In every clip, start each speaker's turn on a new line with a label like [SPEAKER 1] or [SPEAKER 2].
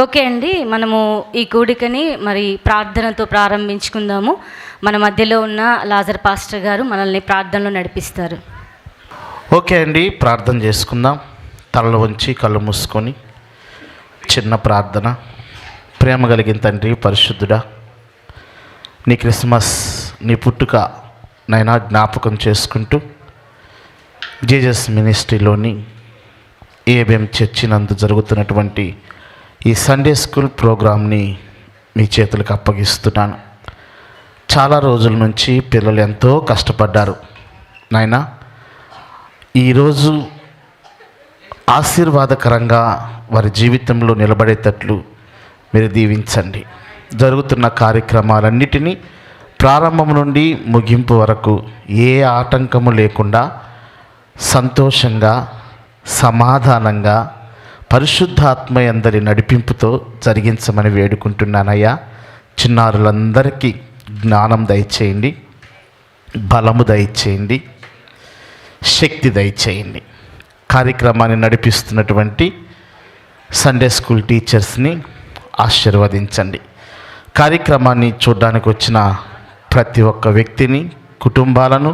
[SPEAKER 1] Okay అండి, మనము ఈ కూడికని మరి ప్రార్థనతో ప్రారంభించుకుందాము. మన మధ్యలో ఉన్న లాజర్ పాస్టర్ గారు మనల్ని ప్రార్థనలో నడిపిస్తారు.
[SPEAKER 2] ఓకే అండి, ప్రార్థన చేసుకుందాం. తలలు వంచి కళ్ళు మూసుకొని చిన్న ప్రార్థన. ప్రేమ కలిగిన తండ్రి, పరిశుద్ధుడా, నీ క్రిస్మస్, నీ పుట్టుక నైనా జ్ఞాపకం చేసుకుంటూ జీజస్ మినిస్ట్రీలోని ఏబిఎం చర్చి నందు జరుగుతున్నటువంటి ఈ సండే స్కూల్ ప్రోగ్రామ్ని మీ చేతులకు అప్పగిస్తున్నాను. చాలా రోజుల నుంచి పిల్లలు ఎంతో కష్టపడ్డారు నాయనా. ఈరోజు ఆశీర్వాదకరంగా వారి జీవితంలో నిలబడేటట్లు మీరు దీవించండి. జరుగుతున్న కార్యక్రమాలన్నిటినీ ప్రారంభం నుండి ముగింపు వరకు ఏ ఆటంకము లేకుండా సంతోషంగా, సమాధానంగా, పరిశుద్ధాత్మ అందరి నడిపింపుతో జరిగించమని వేడుకుంటున్నానయ్యా. చిన్నారులందరికీ జ్ఞానం దయచేయండి, బలము దయచేయండి, శక్తి దయచేయండి. కార్యక్రమాన్ని నడిపిస్తున్నటువంటి సండే స్కూల్ టీచర్స్ని ఆశీర్వదించండి. కార్యక్రమాన్ని చూడడానికి వచ్చిన ప్రతి ఒక్క వ్యక్తిని, కుటుంబాలను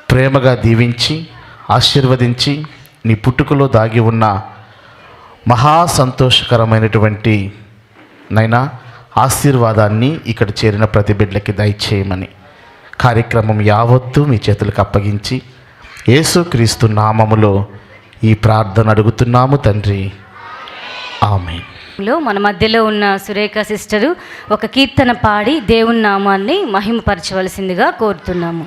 [SPEAKER 2] ప్రేమగా దీవించి ఆశీర్వదించి నీ పుట్టుకలో దాగి ఉన్న మహా సంతోషకరమైనటువంటి నైనా ఆశీర్వాదాన్ని ఇక్కడ చేరిన ప్రతి బిడ్డలకి దయచేయమని కార్యక్రమం యావత్తు మీ చేతులకు అప్పగించి యేసుక్రీస్తు నామములో ఈ ప్రార్థన అడుగుతున్నాము తండ్రి, ఆమేన్.
[SPEAKER 1] మన మధ్యలో ఉన్న సురేఖ సిస్టరు ఒక కీర్తన పాడి దేవుని నామాన్ని మహిమపరచవలసిందిగా కోరుతున్నాము.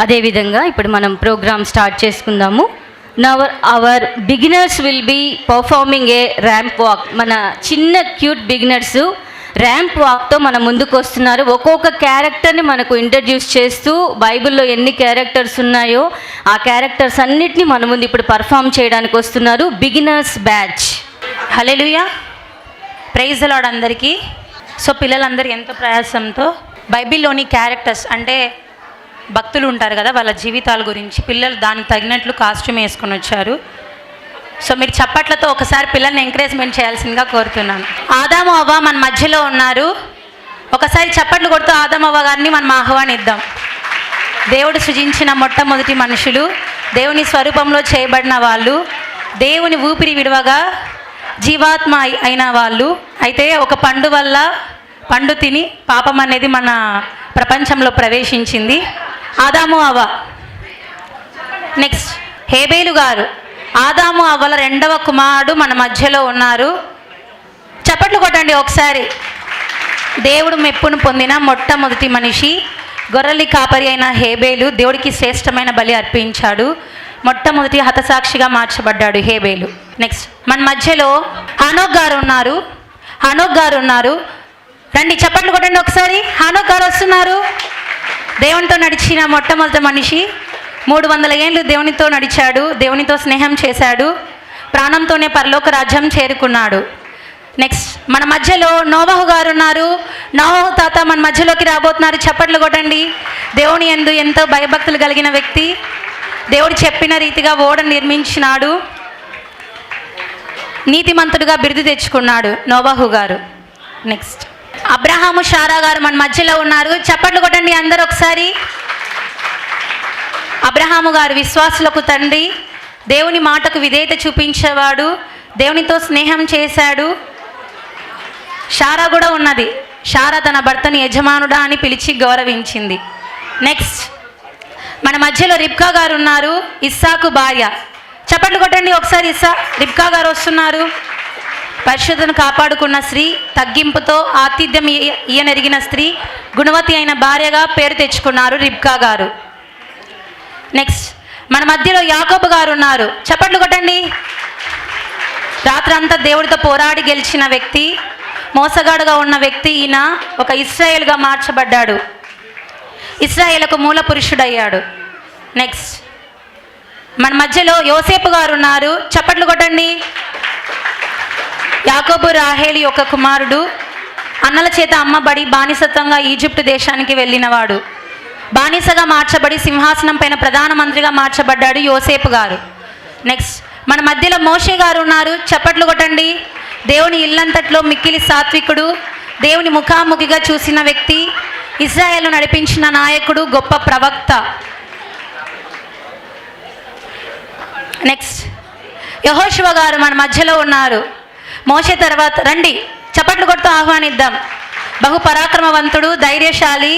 [SPEAKER 1] అదేవిధంగా ఇప్పుడు మనం ప్రోగ్రామ్ స్టార్ట్ చేసుకుందాము. Our beginners will be performing a ramp walk. మన చిన్న క్యూట్ బిగినర్స్ ర్యాంప్ వాక్తో మన ముందుకు వస్తున్నారు. ఒక్కొక్క క్యారెక్టర్ని మనకు ఇంట్రడ్యూస్ చేస్తూ బైబిల్లో ఎన్ని క్యారెక్టర్స్ ఉన్నాయో ఆ క్యారెక్టర్స్ అన్నిటినీ మన ముందు ఇప్పుడు పర్ఫామ్ చేయడానికి వస్తున్నారు. Beginners batch.
[SPEAKER 3] Hallelujah, praise the Lord అందరికీ. సో పిల్లలందరూ ఎంతో ప్రయాసంతో బైబిల్లోని క్యారెక్టర్స్ అంటే భక్తులు ఉంటారు కదా, వాళ్ళ జీవితాల గురించి పిల్లలు దానికి తగినట్లు కాస్ట్యూమ్ వేసుకొని వచ్చారు. సో మీరు చప్పట్లతో ఒకసారి పిల్లల్ని ఎంకరేజ్మెంట్ చేయాల్సిందిగా కోరుతున్నాను. ఆదాము అవ్వ మన మధ్యలో ఉన్నారు. ఒకసారి చప్పట్లు కొడుతూ ఆదాము అవ్వ గారిని మనం ఆహ్వానిద్దాం. దేవుడు సృజించిన మొట్టమొదటి మనుషులు, దేవుని స్వరూపంలో చేయబడిన వాళ్ళు, దేవుని ఊపిరి విడవగా జీవాత్మ అయిన వాళ్ళు. అయితే ఒక పండు వల్ల పండు తిని పాపం అనేది మన ప్రపంచంలో ప్రవేశించింది. ఆదాము అవ్వ. నెక్స్ట్ హేబేలు గారు, ఆదాము అవ్వల రెండవ కుమారుడు మన మధ్యలో ఉన్నారు. చప్పట్లు కొట్టండి ఒకసారి. దేవుడు మెప్పును పొందిన మొట్టమొదటి మనిషి, గొర్రెలి కాపరి అయిన హేబేలు దేవుడికి శ్రేష్టమైన బలి అర్పించాడు. మొట్టమొదటి హతసాక్షిగా మార్చబడ్డాడు హేబేలు. నెక్స్ట్ మన మధ్యలో హానోక్ గారు ఉన్నారు. రండి చప్పట్లు కొట్టండి ఒకసారి. హానోక్ గారు వస్తున్నారు. దేవునితో నడిచిన మొట్టమొదటి మనిషి. 300 ఏళ్ళు దేవునితో నడిచాడు, దేవునితో స్నేహం చేశాడు, ప్రాణంతోనే పరలోక రాజ్యం చేరుకున్నాడు. నెక్స్ట్ మన మధ్యలో నోవహు గారు ఉన్నారు. నోవహు తాత మన మధ్యలోకి రాబోతున్నారు. చప్పట్లు కొట్టండి. దేవుని యందు ఎంతో భయభక్తులు కలిగిన వ్యక్తి, దేవుడు చెప్పిన రీతిగా ఓడను నిర్మించినాడు, నీతిమంతుడుగా బిరుదు తెచ్చుకున్నాడు నోవహు గారు. నెక్స్ట్ అబ్రహాము షారా గారు మన మధ్యలో ఉన్నారు. చప్పట్లు కొట్టండి అందరూ ఒకసారి. అబ్రహాము గారు విశ్వాసులకు తండ్రి, దేవుని మాటకు విధేయత చూపించేవాడు, దేవునితో స్నేహం చేశాడు. షారా కూడా ఉన్నది. షారా తన భర్తని యజమానుడా అని పిలిచి గౌరవించింది. నెక్స్ట్ మన మధ్యలో రిబ్కా గారు ఉన్నారు, ఇస్సాకు భార్య. చప్పట్లు కొట్టండి ఒకసారి. రిబ్కా గారు వస్తున్నారు. పరిశుద్ధను కాపాడుకున్న స్త్రీ, తగ్గింపుతో ఆతిథ్యం ఈయనెరిగిన స్త్రీ, గుణవతి అయిన భార్యగా పేరు తెచ్చుకున్నారు రిబ్కా గారు. నెక్స్ట్ మన మధ్యలో యాకోబు గారు ఉన్నారు. చప్పట్లు కొట్టండి. రాత్రంతా దేవుడితో పోరాడి గెలిచిన వ్యక్తి, మోసగాడుగా ఉన్న వ్యక్తి. ఈయన ఒక ఇశ్రాయేలుగా మార్చబడ్డాడు, ఇశ్రాయేలుకు మూల పురుషుడయ్యాడు. నెక్స్ట్ మన మధ్యలో యోసేపు గారు ఉన్నారు. చప్పట్లు కొట్టండి. యాకోబు రాహేలు యొక్క కుమారుడు, అన్నల చేత అమ్మబడి బానిసత్వంగా ఈజిప్టు దేశానికి వెళ్ళినవాడు, బానిసగా మార్చబడి సింహాసనం పైన ప్రధానమంత్రిగా మార్చబడ్డాడు యోసేపు గారు. నెక్స్ట్ మన మధ్యలో మోషే గారు ఉన్నారు. చప్పట్లు కొట్టండి. దేవుని ఇల్లంతట్లో మిక్కిలి సాత్వికుడు, దేవుని ముఖాముఖిగా చూసిన వ్యక్తి, ఇశ్రాయేలును నడిపించిన నాయకుడు, గొప్ప ప్రవక్త. నెక్స్ట్ యెహోషువ గారు మన మధ్యలో ఉన్నారు. మోషే తర్వాత రండి చప్పట్లు కొడుతూ ఆహ్వానిద్దాం. బహు పరాక్రమవంతుడు, ధైర్యశాలి,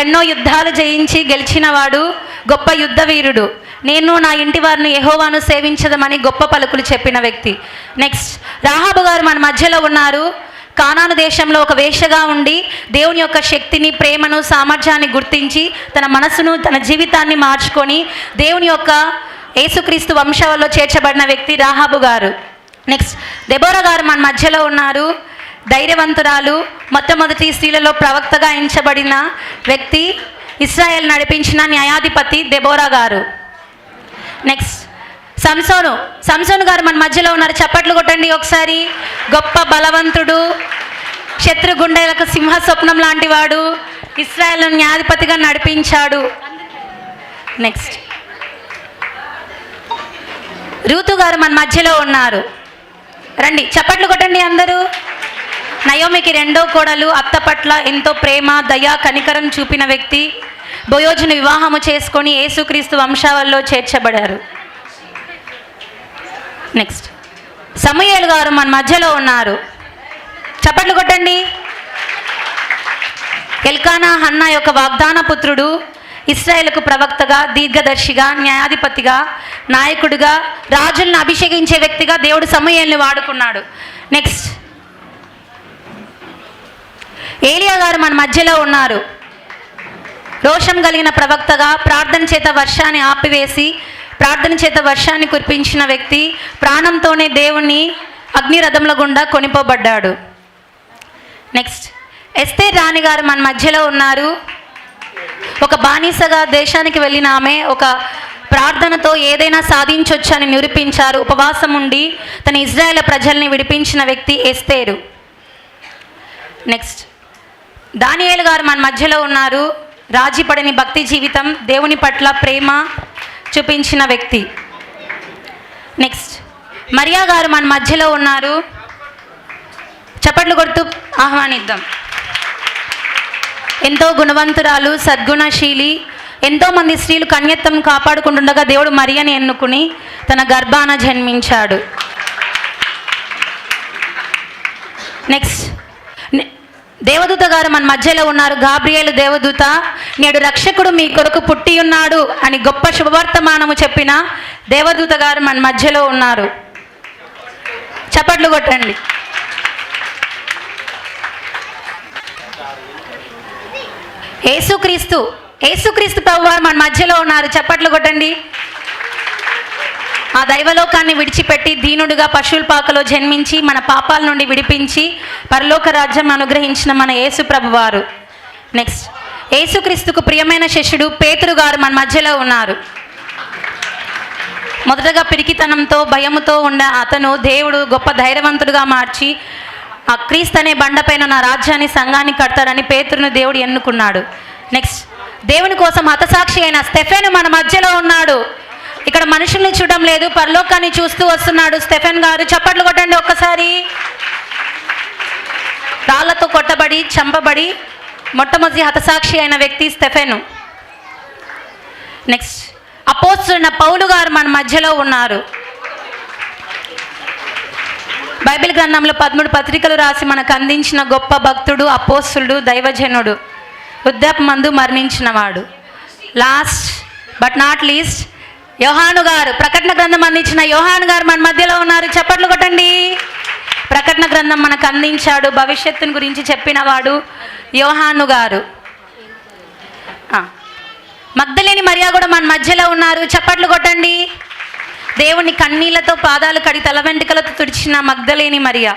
[SPEAKER 3] ఎన్నో యుద్ధాలు జయించి గెలిచినవాడు, గొప్ప యుద్ధ వీరుడు. నేను నా ఇంటి వారిని యెహోవాను సేవించదమని గొప్ప పలుకులు చెప్పిన వ్యక్తి. నెక్స్ట్ రాహాబు గారు మన మధ్యలో ఉన్నారు. కానాను దేశంలో ఒక వేశ్యగా ఉండి దేవుని యొక్క శక్తిని, ప్రేమను, సామర్థ్యాన్ని గుర్తించి తన మనసును, తన జీవితాన్ని మార్చుకొని దేవుని యొక్క యేసుక్రీస్తు వంశావళిలో చేర్చబడిన వ్యక్తి రాహాబు గారు. నెక్స్ట్ దెబోరా గారు మన మధ్యలో ఉన్నారు. ధైర్యవంతురాలు, మొట్టమొదటి స్త్రీలలో ప్రవక్తగా ఎంచబడిన వ్యక్తి, ఇశ్రాయేల్ నడిపించిన న్యాయాధిపతి దెబోరా గారు. నెక్స్ట్ సంసోను గారు మన మధ్యలో ఉన్నారు. చప్పట్లు కొట్టండి ఒకసారి. గొప్ప బలవంతుడు, శత్రు గుండెలకు సింహ స్వప్నం లాంటి వాడు, ఇశ్రాయేల్ న్యాయాధిపతిగా నడిపించాడు. నెక్స్ట్ రూతు గారు మన మధ్యలో ఉన్నారు. రండి చప్పట్లు కొట్టండి అందరూ. నయోమికి రెండో కోడలు, అత్త పట్ల ఎంతో ప్రేమ, దయ, కనికరం చూపిన వ్యక్తి, బోయోజును వివాహము చేసుకొని యేసుక్రీస్తు వంశావళిలో చేర్చబడారు. నెక్స్ట్ సమూయేలు గారు మన మధ్యలో ఉన్నారు. చప్పట్లు కొట్టండి. ఎల్కానా హన్నా యొక్క వాగ్దాన పుత్రుడు, ఇశ్రాయేలుకు ప్రవక్తగా, దీర్ఘదర్శిగా, న్యాయాధిపతిగా, నాయకుడిగా, రాజులను అభిషేకించే వ్యక్తిగా దేవుడు సమూయేలుని వాడుకున్నాడు. నెక్స్ట్ ఏలియా గారు మన మధ్యలో ఉన్నారు. రోషం కలిగిన ప్రవక్తగా ప్రార్థన చేత వర్షాన్ని ఆపివేసి ప్రార్థన చేత వర్షాన్ని కురిపించిన వ్యక్తి ప్రాణంతోనే దేవుణ్ణి అగ్నిరథంల గుండా కొనిపోబడ్డాడు. నెక్స్ట్, ఎస్తేర్ రాణి గారు మన మధ్యలో ఉన్నారు. ఒక బానిసగా దేశానికి వెళ్ళిన ఆమె ఒక ప్రార్థనతో ఏదైనా సాధించొచ్చని నిరూపించారు. ఉపవాసం ఉండి తన ఇజ్రాయేల్ ప్రజల్ని విడిపించిన వ్యక్తి ఎస్తేరు. నెక్స్ట్, దానియేలు గారు మన మధ్యలో ఉన్నారు. రాజీ పడని భక్తి జీవితం, దేవుని పట్ల ప్రేమ చూపించిన వ్యక్తి. నెక్స్ట్, మరియా గారు మన మధ్యలో ఉన్నారు. చప్పట్లు కొడుతూ ఆహ్వానిద్దాం. ఎంతో గుణవంతురాలు, సద్గుణశీలి. ఎంతోమంది స్త్రీలు కన్యత్వం కాపాడుకుంటుండగా దేవుడు మరియని ఎన్నుకుని తన గర్భాన జన్మించాడు. నెక్స్ట్, దేవదూత గారు మన మధ్యలో ఉన్నారు. గాబ్రియేలు దేవదూత, నేడు రక్షకుడు మీ కొరకు పుట్టి ఉన్నాడు అని గొప్ప శుభవర్తమానము చెప్పిన దేవదూత గారు మన మధ్యలో ఉన్నారు. చప్పట్లు కొట్టండి. యేసుక్రీస్తు ప్రభువారు మన మధ్యలో ఉన్నారు. చప్పట్లు కొట్టండి. ఆ దైవలోకాన్ని విడిచిపెట్టి దీనుడుగా పశువుల పాకలో జన్మించి మన పాపాల నుండి విడిపించి పరలోక రాజ్యం అనుగ్రహించిన మన యేసు ప్రభువారు. నెక్స్ట్, యేసుక్రీస్తుకు ప్రియమైన శిష్యుడు పేతురు గారు మన మధ్యలో ఉన్నారు. మొదటగా పిరికితనంతో భయముతో ఉన్న అతను దేవుడు గొప్ప ధైర్యవంతుడుగా మార్చి ఆ క్రీస్తు అనే బండపైన నా రాజ్యాన్ని సంఘాన్ని కడతాడని పేతురును దేవుడు ఎన్నుకున్నాడు. నెక్స్ట్, దేవుని కోసం హతసాక్షి అయిన స్టెఫెన్ మన మధ్యలో ఉన్నాడు. ఇక్కడ మనుషుల్ని చూడడం లేదు, పరలోకాన్ని చూస్తూ వస్తున్నాడు స్టెఫెన్ గారు. చప్పట్లు కొట్టండి ఒక్కసారి. రాళ్లతో కొట్టబడి చంపబడి మొట్టమొదటి హతసాక్షి అయిన వ్యక్తి స్టెఫెను. నెక్స్ట్, అపోస్తలుడైన పౌలు గారు మన మధ్యలో ఉన్నారు. బైబిల్ గ్రంథంలో 13 పత్రికలు రాసి మనకు అందించిన గొప్ప భక్తుడు, అపోస్తలుడు, దైవజనుడు, వృద్ధాప్యమందు మరణించినవాడు. లాస్ట్ బట్ నాట్ లీస్ట్, యోహాను గారు, ప్రకటన గ్రంథం అందించిన యోహాను గారు మన మధ్యలో ఉన్నారు. చప్పట్లు కొట్టండి. ప్రకటన గ్రంథం మనకు అందించాడు, భవిష్యత్తుని గురించి చెప్పినవాడు యోహాను గారు. మగ్దలేని మరియా కూడా మన మధ్యలో ఉన్నారు. చప్పట్లు కొట్టండి. దేవుని కన్నీళ్లతో పాదాలు కడిగి తల వెంట్రుకలతో తుడిచిన మగ్దలేని మరియా.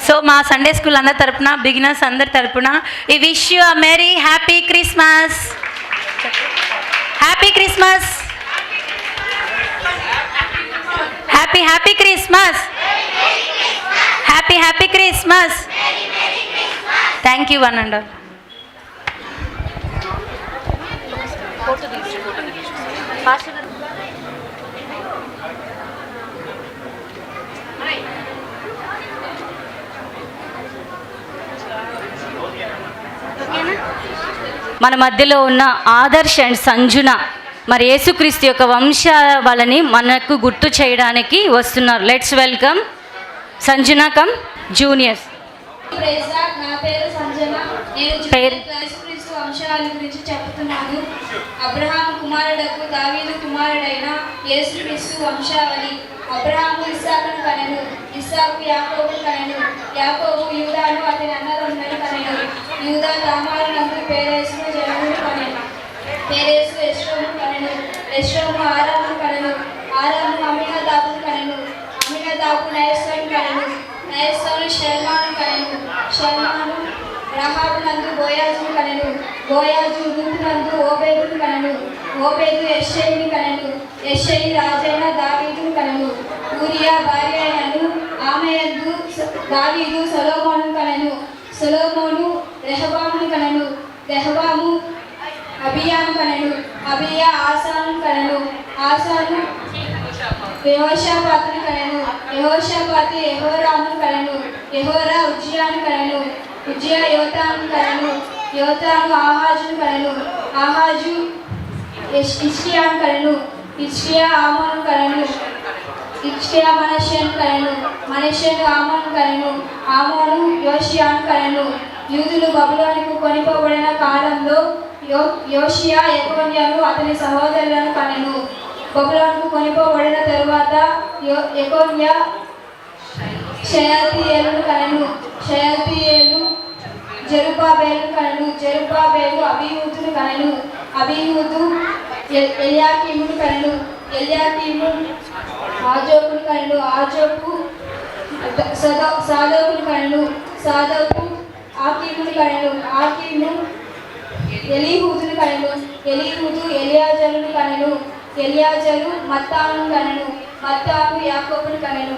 [SPEAKER 3] సో మా సండే స్కూల్ అందరి తరపున, బిగినర్స్ అందరి తరపున ఈ wish you a merry happy Christmas. Happy Christmas. Happy happy Christmas. Happy Christmas. Thank you one and all.
[SPEAKER 1] మన మధ్యలో ఉన్న ఆదర్శ్ అండ్ సంజున మరి యేసుక్రీస్తు యొక్క వంశావళిని మనకు గుర్తు చేయడానికి వస్తున్నారు. Let's welcome Sanjana come juniors.
[SPEAKER 4] నా పేరు సంజన. నేను యేసుక్రీస్తు వంశావళి గురించి చెప్తున్నాను. అబ్రహాము కుమారుడకు దావీదు కుమారుడైన యేసుక్రీస్తు వంశావళి. అబ్రహాము ఇస్సాకును కనెను, ఇస్సాకు యాకోబును కనెను, యాకోబు యూదాను అతని అన్నదమ్ములను కనెను, యూదా తామారునందు పేరేసును జనమును కనెను, పేరేసు యెష్రోను కనెను, యెష్రోను ఆరామును కనెను, ఆరాము అమ్మినదాబును కనెను, అమ్మినదాబు నయస్సోను కనెను, నయస్సోను షల్మాను కనెను, షల్మాను రహాబునందు బోయాజును కనెను, బోయాజు రూతునందు ఓబేదును కనెను, ఓబేదు యెష్షయిని కనెను, యెష్షయి రాజైన దావీదును కనెను, ఊరియా భార్య అయినను ఆమె యందు దావీదు సొలొమోనును కనెను, సొలొమోను రెహబామును కనెను, రెహబాము అబియాను కనెను, అబియా ఆసాను కనెను, ఆసాను యెహోషాపాతును కనెను, యెహోషాపాతు యెహోరామును కనెను, యెహోరా ఉజ్జియాను కనెను, ఉజ్జియా యోతాను కనెను, యోతాను ఆహాజును కనెను, ఆహాజు హిజ్కియాను కనెను, హిజ్కియా ఆమోను కనెను, హిజ్కియా మనష్షేను కనెను, మనష్షేను ఆమోను కనెను, ఆమోను యోషియాను కనెను. యూదులు బబులోనుకు కొనిపోబడిన కాలంలో యోషియా యెకోన్యాను అతని సహోదరులను కనెను. బబులోనుకు కొనిపోబడిన తరువాత యెకోన్యా షయల్తీయేలును కనెను, షయల్తీయేలు జెరుబ్బాబెలు కనెను. జెరుబ్బాబెలు అబీహూదును కనెను. అబీహూదు ఎల్యాకీమును కనెను. ఎల్యాకీము ఆజోకును కనెను. ఆజోకు సాదోకును కనెను. సాదోకు ఆకీమును కనెను. ఆకీము ఎలీహూదును కనెను. ఎలీహూదు ఎలియాజరును కనెను. ఎలియాజరు మత్తాను కనెను. మత్తాను యాకోబును కనెను.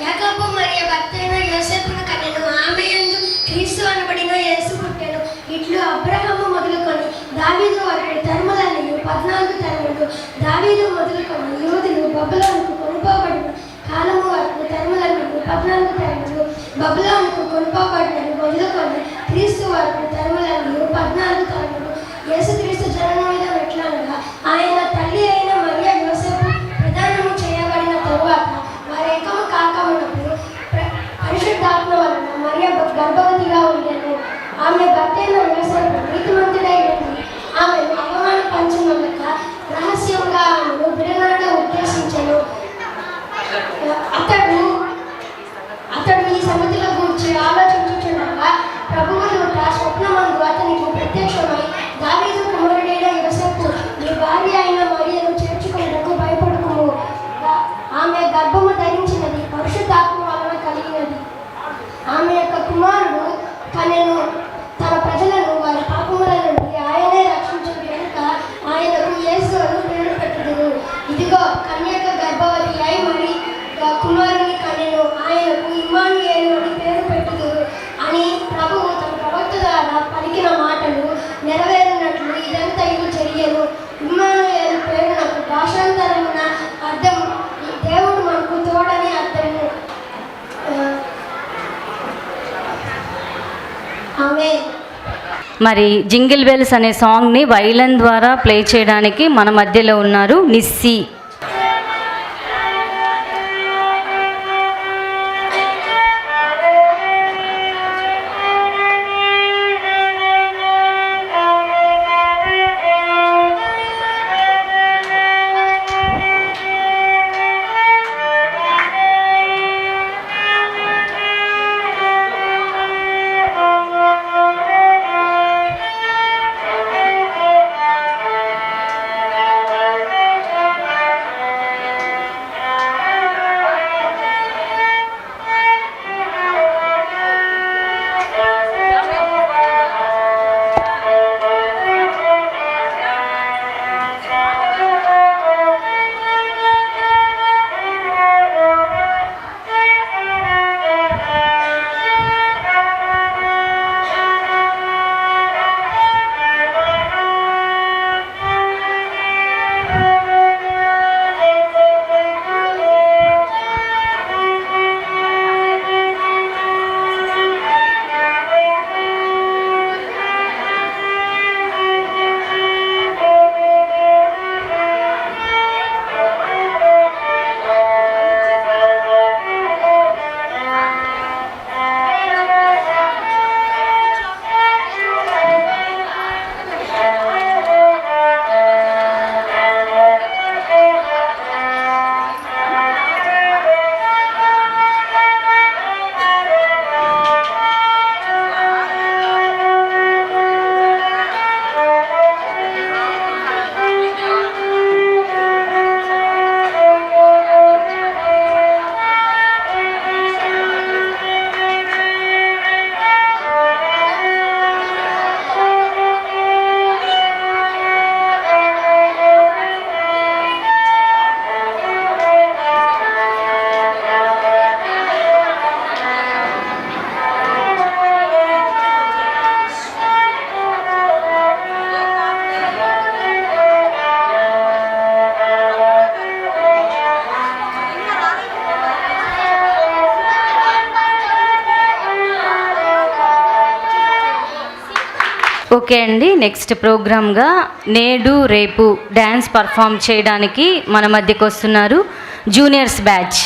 [SPEAKER 5] యాకోబు మరియు భర్త అయిన యోసేపును కనెను. ఆమె యందు క్రీస్తు అనబడిన యేసు పుట్టెను. ఇట్లు అబ్రహాము మొదలుకొని దావీదు వరకు తరములను 14 తరములు. దావీదు మొదలుకొని యూదులు బబులోనుకు కొనుపోబడిన కాలము వరకు తరములను 14 తరములు. బబులోనుకు కొనుపోబడిన మొదలుకొని క్రీస్తు వరకు తరములను 14 తరములు. యేసుక్రీస్తు జననం మీద ఎట్లనగా ఆయన తల్లి అయిన మరియ యోసేపు ప్రదానము చేయబడిన తరువాత వారేకము కాకమున్నప్పుడు పరిశుద్ధాత్మ వలన మరియ గర్భవతిగా ఉండెను. ఆమె భర్త అయిన యోసేపు నీతిమంతుడై ఉండి ఆమెను అవమాన పంచములక రహస్యంగా ఆమెను బిడనాడ ఉద్దేశించెను. అతడు ఈ సమితిలో గురించి ఆలోచించుచుండగా ప్రభువు దూత స్వప్నమందు అతనికి ప్రత్యక్షమై, దావీదు కుమారుడైన యోసేపు, నీ భార్య అయిన మరియను చేర్చుకొనుటకు భయపడకుము. ఆమె గర్భము ధరించినది పరిశుద్ధాత్మ వలన కలిగినది. ఆమె యొక్క కుమారుడు కనెను. తన ప్రజలను వారి పాపముల నుండి ఆయనే రక్షించిన కనుక ఆయనకు యేసు అని పేరు పెట్టుదురు. ఇదిగో కన్యక గర్భవతి అయి మరి కుమారుని కనెను. ఆయనకు ఇమ్మానుయేలు అని పేరు పెట్టుదురు అని ప్రభువు తన ప్రవక్త ద్వారా పలికిన మాటలు నెరవేరినట్లు ఇదంతయు జరిగెను. ఇమ్మానుయేలు పేరునకు భాషాంతరమున అర్థం దేవుడు మనకు తోడని అర్థము. ఆమేన్.
[SPEAKER 1] మరి జింగిల్ బెల్స్ అనే సాంగ్ని వైలన్ ద్వారా ప్లే చేయడానికి మన మధ్యలో ఉన్నారు నిస్సి. ఓకే అండి, నెక్స్ట్ ప్రోగ్రామ్గా నేడు రేపు డ్యాన్స్ పర్ఫామ్ చేయడానికి మన మధ్యకు వస్తున్నారు జూనియర్స్ బ్యాచ్.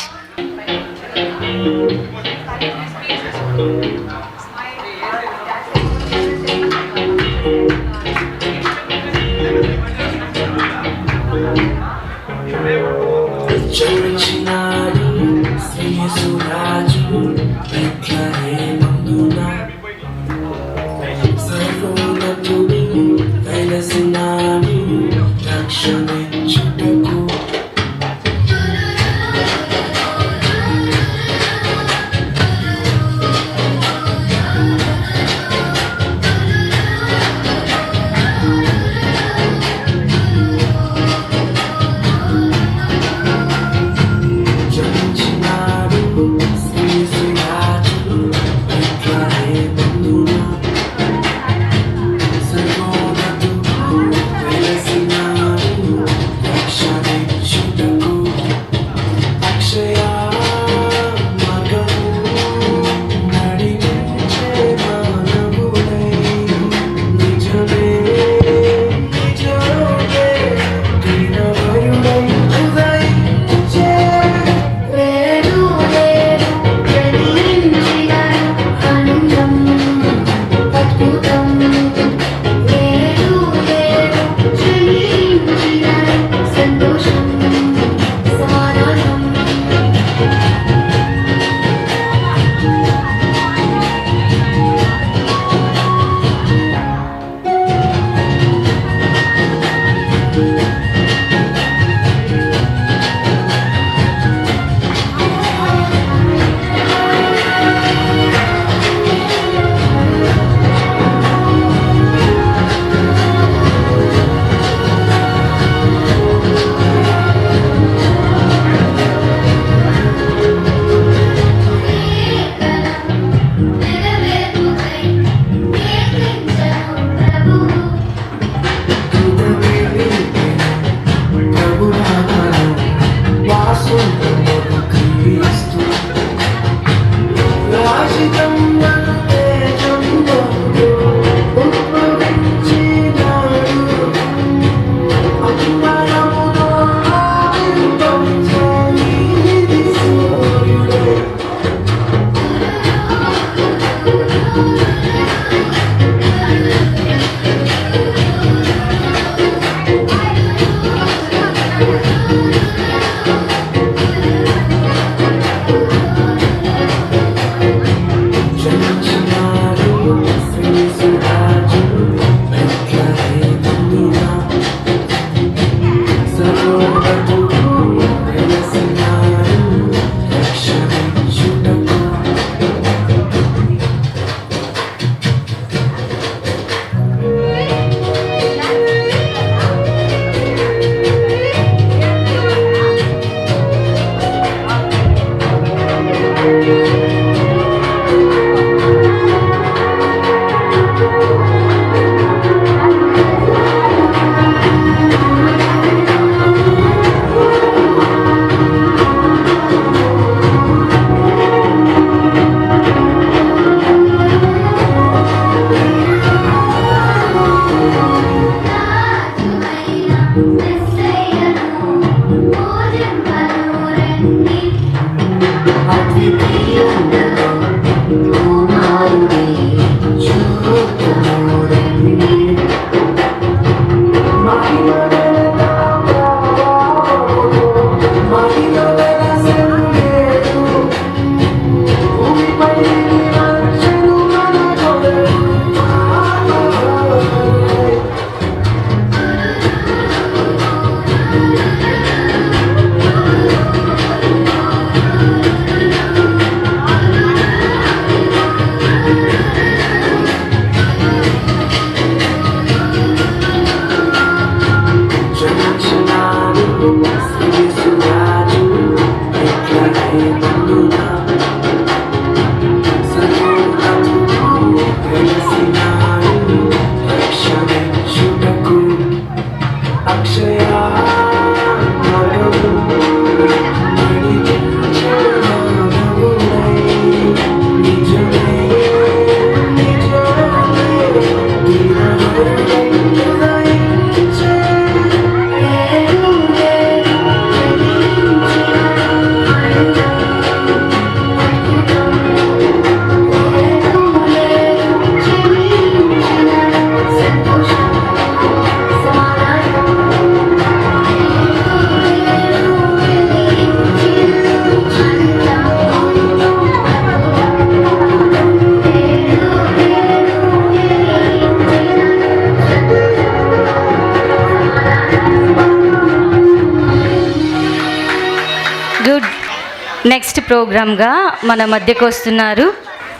[SPEAKER 1] నెక్స్ట్ ప్రోగ్రామ్గా మన మధ్యకు వస్తున్నారు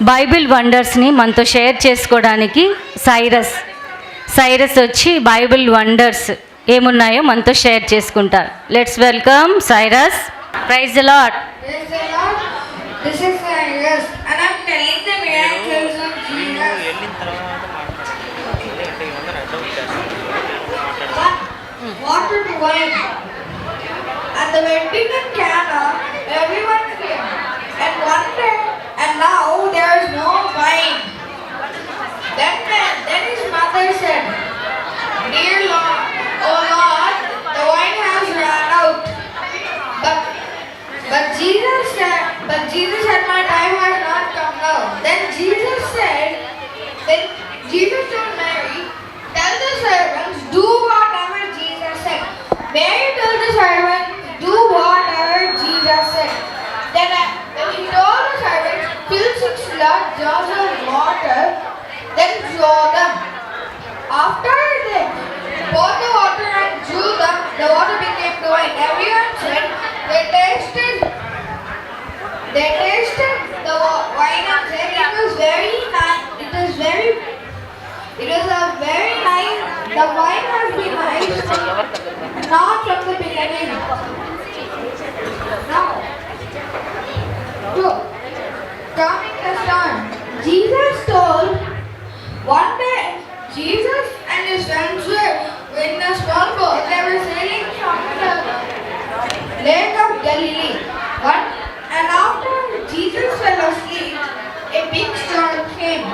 [SPEAKER 1] బైబిల్ వండర్స్ని మనతో షేర్ చేసుకోవడానికి సైరస్ వచ్చి బైబిల్ వండర్స్ ఏమున్నాయో మనతో షేర్ చేసుకుంటారు. Let's welcome Cyrus. Praise the Lord.
[SPEAKER 6] Praise the Lord. This is Cyrus, and I'm telling the miracles of Jesus. Water to wine. At the wedding in Cana, everyone came. And one day, and now there is no wine. Then his mother said, "Dear Lord, oh Lord, the wine has run out." But Jesus said, "My time has not come now." Then Jesus told Mary, "Tell the servants, do whatever Jesus said." Mary told the servants, "Do whatever Jesus said." Then he told the servants, "Fill 6 large jars of water, then draw them." After they poured the water and drew them, the water became wine. Everyone said they tasted the wine and said it was very nice. It was a very nice. The wine has been nice, not from the beginning. Now, coming the storm. Jesus told one day. Jesus and his friends were in a small boat. They were sailing from the Lake of Galilee. And after Jesus fell asleep, a big storm came.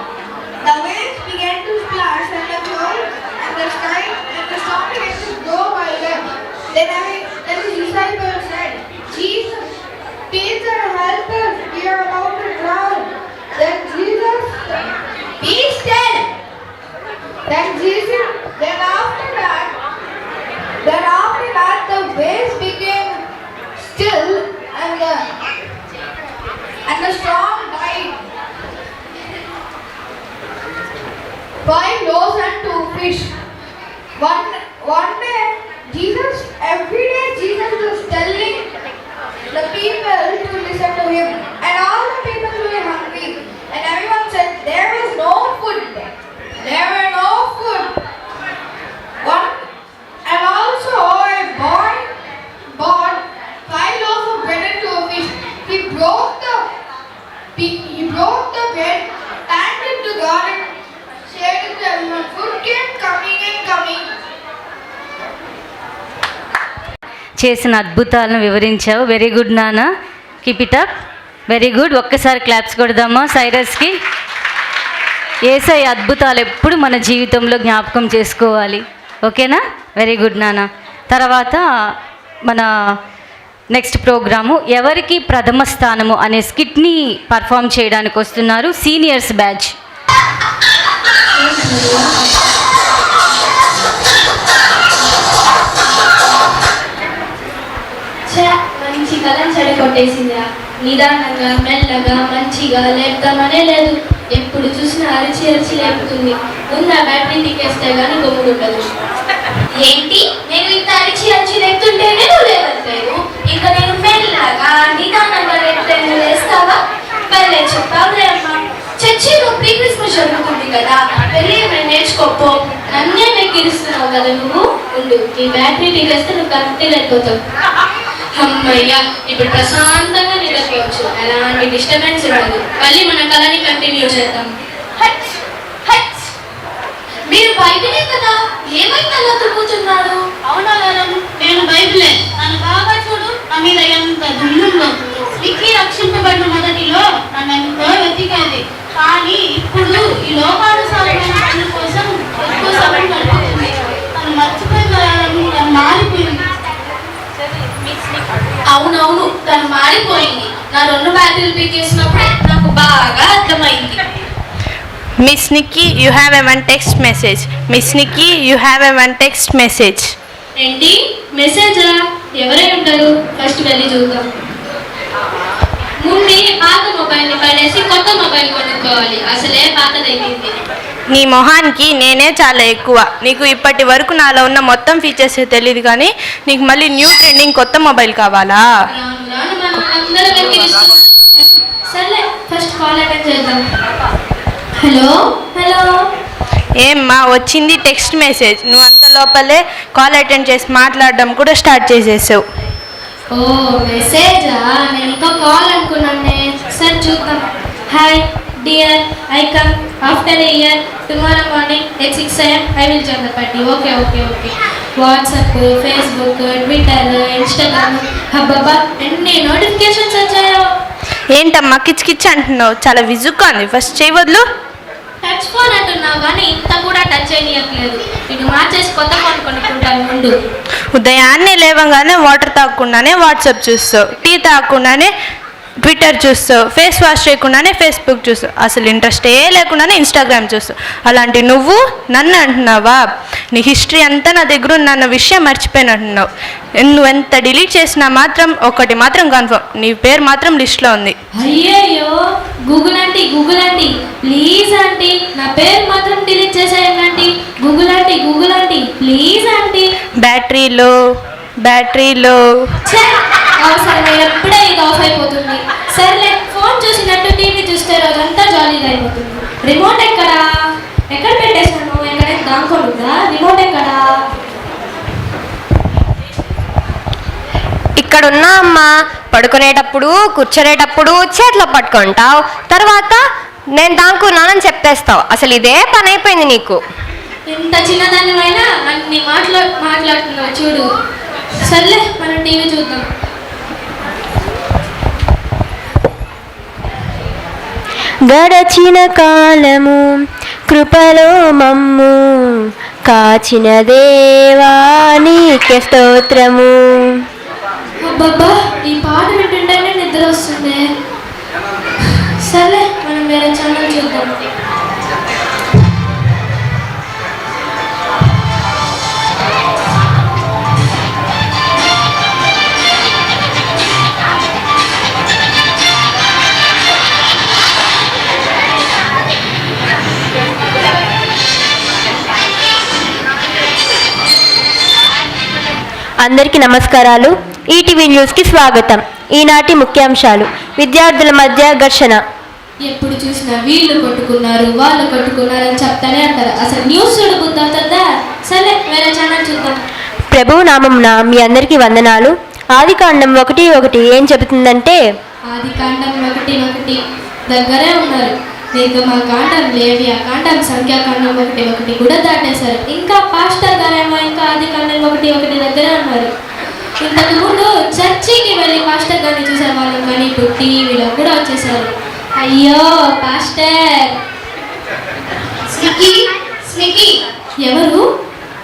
[SPEAKER 6] The waves began to splash and the clouds and the sky and the storm began to go by them. Then his disciples said, "Jesus, Peter, help us! We are about to drown." Then Jesus said, "Be still." Then after that, the waves became still and the storm died. 5 loaves and 2 fish. One day, every day Jesus was telling the people to listen to him, and all the people were hungry, and everyone said there was no food there. There were no food. And also a boy bought 5 loaves of bread and 2 fish. He broke the bread, thanked it to God, and shared it to everyone. Food kept coming and coming.
[SPEAKER 1] చేసిన అద్భుతాలను వివరించావు. Very good నాన్న. Keep it up. Very good. ఒక్కసారి claps కొడదామా సైరస్కి. యేసయ్య అద్భుతాలు ఎప్పుడు మన జీవితంలో జ్ఞాపకం చేసుకోవాలి. ఓకేనా? వెరీ గుడ్ నాన్న. తర్వాత మన నెక్స్ట్ ప్రోగ్రాము ఎవరికి ప్రథమ స్థానము అనే స్కిట్ని పర్ఫామ్ చేయడానికి వస్తున్నారు సీనియర్స్ బ్యాచ్.
[SPEAKER 5] మంచి కలం చెడ కొట్టేసిందిరా. నిదానంగా మెల్లగా మంచిగా లేపుతామనే లేదు. ఎప్పుడు చూసినా అరిచి అరిచి లేపుతుంది. ముందు ఆ బ్యాటరీ టికేస్తే గానీ గమ్ముడు ఉండదు. ఏంటి నేను ఇంత అరిచి అరిచి లేపుతుంటేనే నువ్వు లేవట్లేదు. ఇంకా నేను మెల్లగా నిదానంగా లేపితే నువ్వు లేస్తావా? వెళ్ళే చెప్తావులే అమ్మా. చర్చిలో ప్రీ క్రిస్మస్ జరుగుతుంది కదా, వెళ్ళి ఏమైనా నేర్చుకోపో. నన్నే వెక్కిరిస్తున్నావు కదా నువ్వు. ఉండు, ఈ బ్యాటరీ టికేస్తే నువ్వు కరెక్ట్గా వెళ్ళిపోతావు. అమ్మయ్యా, ఇప్పుడు ప్రశాంతంగా నిద్రపోవచ్చు. ఎలాంటి డిస్టర్బెన్స్ ఉండదు. మళ్ళీ మన కళని కంటిన్యూ చేద్దాం. మీరు బైబిలే కదా, ఏమైంది అలా తిరుగుతున్నారు? అవునా నేను బైబిలే. నన్ను బాగా చూడు, నా మీద ఎంత దుమ్ముందో. విక్కీ రక్షింపబడిన మొదటిలో నన్ను ఎంతో వెతికేది. కానీ ఇప్పుడు ఈ లోకానుసారమైన పనుల కోసం ఎక్కువ సమయం గడుపుతుంది. తను మర్చిపోయిన మారిపోయింది. అవునవును, తను మారిపోయింది. నా 2 బ్యాటరీలు పీకేసినప్పుడే నాకు బాగా అర్థమైంది.
[SPEAKER 3] Miss Nikki, you have a one text message. Miss Nikki, you have a one text message.
[SPEAKER 5] ఏంటి మెసేజా? ఎవరై ఉంటారు? ఫస్ట్ వెళ్ళి చూద్దాం. ముందు పాత మొబైల్ని పడేసి కొత్త మొబైల్ కొనుక్కోవాలి. అసలే పాతదైంది.
[SPEAKER 3] నీ మొహానికి నేనే చాలా ఎక్కువ. నీకు ఇప్పటి వరకు నాలో ఉన్న మొత్తం ఫీచర్స్ తెలియదు కానీ నీకు మళ్ళీ న్యూ ట్రెండింగ్ కొత్త మొబైల్ కావాలా?
[SPEAKER 5] సర్లే, ఫస్ట్ కాల్ అటెండ్ చేద్దాం. Hello hello.
[SPEAKER 3] ఏమ్మా వచ్చింది టెక్స్ట్ మెసేజ్. నువ్వు అంత లోపలే కాల్ అటెండ్ చేసి మాట్లాడడం కూడా స్టార్ట్ చేసేసావు.
[SPEAKER 5] ఓ మెసేజా? నేను ఇంకా కాల్ అనుకున్నానే. సరే చూద్దాం. Hi dear, I come after a year. Tomorrow morning at 6 AM I will join the party. Okay okay okay. WhatsApp, Facebook, Twitter, Instagram, హబ్బబ్బా ఎన్ని నోటిఫికేషన్స్ వచ్చాయో.
[SPEAKER 3] ఏంటమ్మా కిచ్ కిచ్ అంటున్నావు? చాలా విజుగ్గా ఉంది. ఫస్ట్ చేయవద్దు.
[SPEAKER 5] టచ్ ఫోన్ అంటున్నావు కానీ ఇంత కూడా టచ్ చేయట్లేదు. ఇది మార్చేసి కొత్త ఫోన్ కొనుక్కుంటాను ముందు.
[SPEAKER 3] ఉదయాన్నే లేవగానే వాటర్ తాగకుండానే వాట్సాప్ చూస్తావు, టీ తాగకుండానే ట్విట్టర్ చూస్తావు, ఫేస్ వాష్ చేయకుండానే ఫేస్బుక్ చూస్తావు, అసలు ఇంట్రెస్టే లేకుండానే ఇన్స్టాగ్రామ్ చూస్తావు. అలాంటి నువ్వు నన్ను అంటున్నావా? నీ హిస్టరీ అంతా నా దగ్గర ఉన్న విషయం మర్చిపోయినట్టున్నావు. నువ్వు ఎంత డిలీట్ చేసినా మాత్రం ఒకటి మాత్రం కన్ఫర్మ్, నీ పేరు మాత్రం లిస్ట్లో ఉంది.
[SPEAKER 5] అయ్యయ్యో, గూగుల్ ఆంటీ ప్లీజ్ ఆంటీ, నా పేరు మాత్రం డిలీట్ చేసేయండి. Google aunty please aunty.
[SPEAKER 3] బ్యాటరీలో
[SPEAKER 5] అవసరం ఎప్పుడే ఇది ఆఫ్ అయిపోతుంది. సర్లే, ఫోన్ చూసినట్టు టీవీ చూస్తే రోజంతా జాలీగా అయిపోతుంది. రిమోట్ ఎక్కడ పెట్టేసాను? ఎక్కడైనా దాంకోనుందా? రిమోట్ ఎక్కడా?
[SPEAKER 7] ఇక్కడున్నా అమ్మా. పడుకునేటప్పుడు కూర్చునేటప్పుడు చేతిలో పట్టుకుంటావు, తర్వాత నేను దాంకున్నానని చెప్పేస్తావు. అసలు ఇదే పని అయిపోయింది నీకు.
[SPEAKER 5] ఇంత చిన్నదానివైనా అన్ని మాట్లాడుతున్నావు చూడు. సర్లే, మనం టీవీ చూద్దాం.
[SPEAKER 7] గడచిన కాలము కృపలో మమ్ము కాచిన దేవా నీకే స్తోత్రము.
[SPEAKER 5] అబ్బబ్బా, ఈ పాట వింటుంటేనే నిద్ర వస్తుంది. సర్లే, మనం వేరే ఛానల్ చూద్దాం.
[SPEAKER 7] అందరికీ నమస్కారాలు. ఈటీవీ న్యూస్కి స్వాగతం. ఈనాటి ముఖ్యాంశాలు: విద్యార్థుల మధ్య ఘర్షణ.
[SPEAKER 5] ఎప్పుడు చూసినా వీళ్ళు కొట్టుకున్నారు, వాళ్ళు కొట్టుకున్నారు అని చెప్తానే అంటారు. అసలు న్యూస్ చూడబుద్ది అవుతుందా? సరే, వేరే ఛానల్ చూద్దాం.
[SPEAKER 7] ప్రభువు నామమున మీ అందరికీ వందనాలు. ఆదికాండం 1:1 ఏం చెబుతుందంటే,
[SPEAKER 5] ఆదికాండం 1:1 దగ్గరే ఉన్నారు. నిర్గమకాండం, లేవియాకాండం, సంఖ్యాకాండం 1:1 కూడా దాటేశారు. ఇంకా పాస్టర్ గారేమో ఇంకా ఆదికాండం 1:1 దగ్గరే ఉన్నారు. ఇంతకు ముందు చర్చికి వెళ్ళి పాస్టర్ గారిని చూసే వాళ్ళం, కానీ ఇప్పుడు టీవీలో కూడా వచ్చేసారు. అయ్యో పాస్టర్.
[SPEAKER 6] స్నికీ,
[SPEAKER 5] ఎవరు?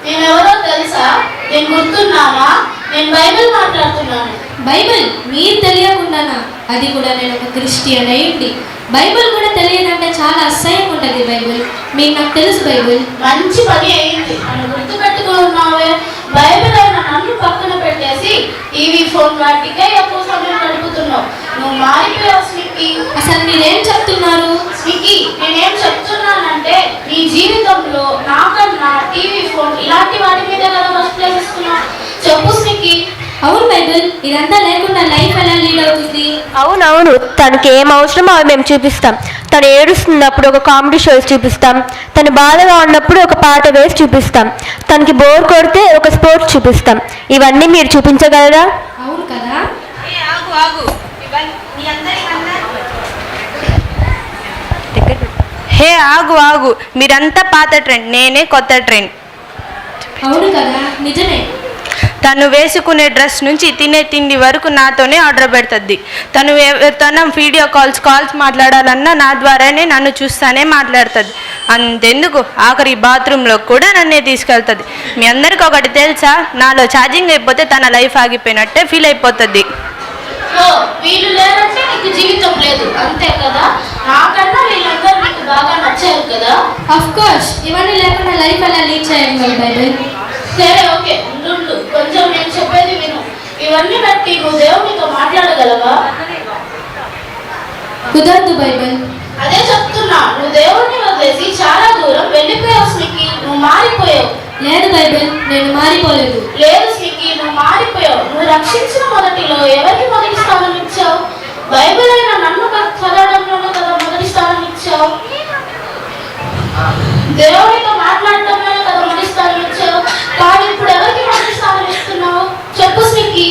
[SPEAKER 6] నేనెవరో తెలుసా? నేను గుర్తున్నావా?
[SPEAKER 5] నేను బైబిల్ మాట్లాడుతున్నాను.
[SPEAKER 4] బైబిల్ మీరు తెలియకుండానా? అది కూడా నేను ఒక క్రిస్టియన్ అయ్యింది. బైబిల్ కూడా తెలియదంటే చాలా అసహ్యం ఉంటుంది. బైబిల్ మీకు నాకు తెలుసు. బైబిల్
[SPEAKER 5] మంచి పని అయింది, నన్ను గుర్తుపెట్టుకున్నావే. బైబిల్ అయిన నన్ను పక్కన పెట్టేసి టీవీ ఫోన్ వాటికే ఎక్కువ సమయం గడుపుతున్నావు. నువ్వు మారిపోయావు స్మిక్కీ.
[SPEAKER 4] అసలు మీరేం చెప్తున్నారు?
[SPEAKER 5] స్మిక్కీ, నేనేం చెప్తున్నానంటే నీ జీవితంలో నాకన్నా టీవీ ఫోన్ ఇలాంటి వాటి మీద కదా ఫస్ట్ ప్లేస్ ఇస్తున్నావు. చెప్పు స్మిక్కీ.
[SPEAKER 4] అవును బైబిల్, ఇదంతా లేకుండా లైఫ్ ఎలా లీడ్ అవుతుంది?
[SPEAKER 7] అవునవును, తనకి ఏం అవసరమో అవి మేము చూపిస్తాం. తను ఏడుస్తున్నప్పుడు ఒక కామెడీ షోస్ చూపిస్తాం. తను బాధగా ఉన్నప్పుడు ఒక పాట వేసి చూపిస్తాం. తనకి బోర్ కొడితే ఒక స్పోర్ట్స్ చూపిస్తాం. ఇవన్నీ మీరు చూపించగలరా?
[SPEAKER 4] అవును కదా.
[SPEAKER 3] హే ఆగు ఆగు, మీరంతా పాత ట్రెండ్, నేనే కొత్త ట్రెండ్.
[SPEAKER 4] అవును కదా, నిజమే.
[SPEAKER 3] తను వేసుకునే డ్రెస్ నుంచి తినే తిండి వరకు నాతోనే ఆర్డర్ పెడుతుంది. తన వీడియో కాల్స్ మాట్లాడాలన్నా నా ద్వారానే, నన్ను చూస్తానే మాట్లాడుతుంది. అంతెందుకు ఆఖరి బాత్రూంలో కూడా నన్నే తీసుకెళ్తుంది. మీ అందరికి ఒకటి తెలుసా, నాలో ఛార్జింగ్ అయిపోతే తన లైఫ్ ఆగిపోయినట్టే ఫీల్ అయిపోతుంది.
[SPEAKER 5] వీళ్ళు లేదంటే నీకు జీవితం లేదు, అంతే కదా. నాకన్నా వీళ్ళందరూ నీకు బాగా నచ్చారు కదా.
[SPEAKER 4] ఆఫ్ కోర్స్, ఇవన్నీ లేకుండా లైఫ్ ఎలా లీడ్ చేయాలి బైబిల్?
[SPEAKER 5] సరే ఓకే, ఉండు, కొంచెం నేను చెప్పేది విను. ఇవన్నీ బట్టి నువ్వు దేవునితో మాట్లాడగలవా?
[SPEAKER 4] కుదరదు బైబిల్.
[SPEAKER 5] అదే చెప్తున్నా, నువ్వు దేవుణ్ణి వదిలేసి చాలా దూరం వెళ్ళిపోయావు స్మిక్కీ. నువ్వు మారిపోయావు.
[SPEAKER 4] లేదు బైబిల్, నేను మారిపోలేదు.
[SPEAKER 5] లేదు స్మిక్కీ, నువ్వు మారిపోయావు. నువ్వు రక్షించిన మొదటిలో ఎవరికి మొదటి స్థానం ఇచ్చావు? బైబిల్ అయినా నన్ను చదవడంలోనే కదా మొదటి స్థానం ఇచ్చావు. దేవునితో మాట్లాడటంలోనే కదా మొదటి స్థానం ఇచ్చావు. కానీ ఇప్పుడు ఎవరికి మొదటి స్థానం ఇస్తున్నావు? చెప్పు స్మిక్కీ.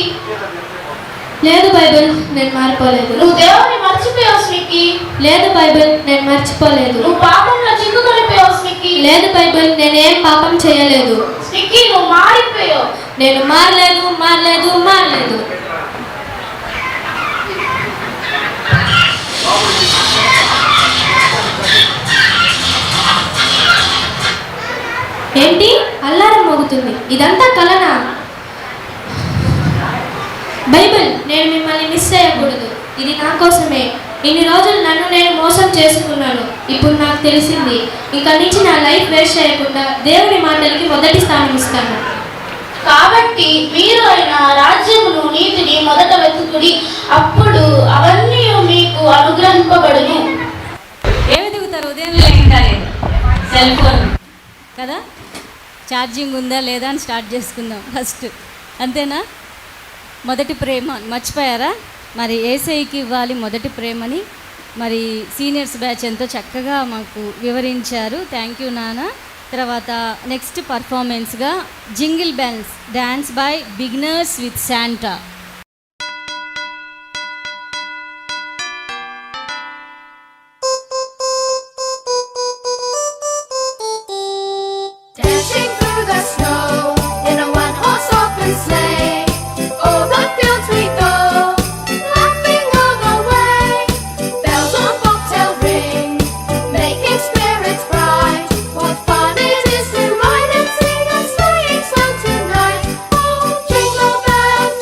[SPEAKER 4] లేదు బైబిల్, నేను మారిపోలేదు.
[SPEAKER 5] నువ్వు దేవుని మర్చిపోయావు స్మిక్కీ.
[SPEAKER 4] లేదు బైబిల్, నేను మర్చిపోలేదు.
[SPEAKER 5] నువ్వు పాపంలో చిక్కుకొనిపోయావు స్మిక్కీ.
[SPEAKER 4] లేదు బైబిల్, నేనేం పాపం చేయలేదు.
[SPEAKER 5] స్మిక్కీ, నువ్వు మారిపోయావు.
[SPEAKER 4] నేను మారలేదు. ఏంటి అల్లారం మోగుతుంది? ఇదంతా కలనా? బైబిల్, నేను మిమ్మల్ని మిస్ చేయకూడదు. ఇది నా కోసమే. ఇన్ని రోజులు నన్ను నేను మోసం చేసుకున్నాను. ఇప్పుడు నాకు తెలిసింది. ఇక నుంచి నా లైఫ్ వేస్ట్ చేయకుండా దేవుని మాటలకి మొదటి స్థానం ఇస్తాను.
[SPEAKER 5] కాబట్టి మీరు అయిన రాజ్యమును నీతిని మొదట వెతుకుడి, అప్పుడు అవన్నీ మీకు అనుగ్రహింపబడును.
[SPEAKER 1] ఏమి దిగుతారు ఉదయం లేకుండానే? సెల్ ఫోన్ కదా. ఛార్జింగ్ ఉందా లేదా అని స్టార్ట్ చేసుకుందాం ఫస్ట్, అంతేనా? మొదటి ప్రేమ మర్చిపోయారా? మరి ఏసైకి ఇవ్వాలి మొదటి ప్రేమని. మరి సీనియర్స్ బ్యాచ్ ఎంతో చక్కగా మాకు వివరించారు. థ్యాంక్ యూ నాన్న. తర్వాత నెక్స్ట్ పర్ఫార్మెన్స్గా jingle bells dance by beginners with Santa.
[SPEAKER 8] Dashing through the snow in a one-horse open sleigh, over fields we go, laughing all the way. Bells on bobtail ring, making spirits bright. What fun it is to ride and sing a sleighing song tonight! Oh, jingle bells,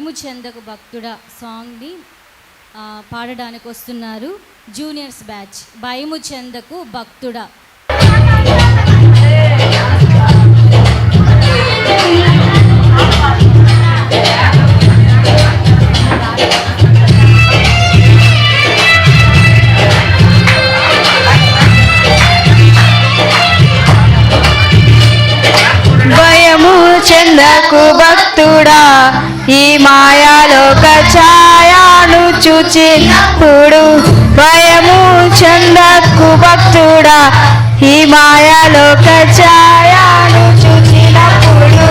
[SPEAKER 9] భయము చెందకు భక్తుడా సాంగ్ని పాడడానికి వస్తున్నారు juniors batch. భయము చెందకు భక్తుడా.
[SPEAKER 3] భయము చెందకు భక్తుడా, ఈ మాయాలోక ఛాయను చూచినప్పుడు. భయము చెందకు భక్తుడా, ఈ మాయాలోక ఛాయను చూచినప్పుడు.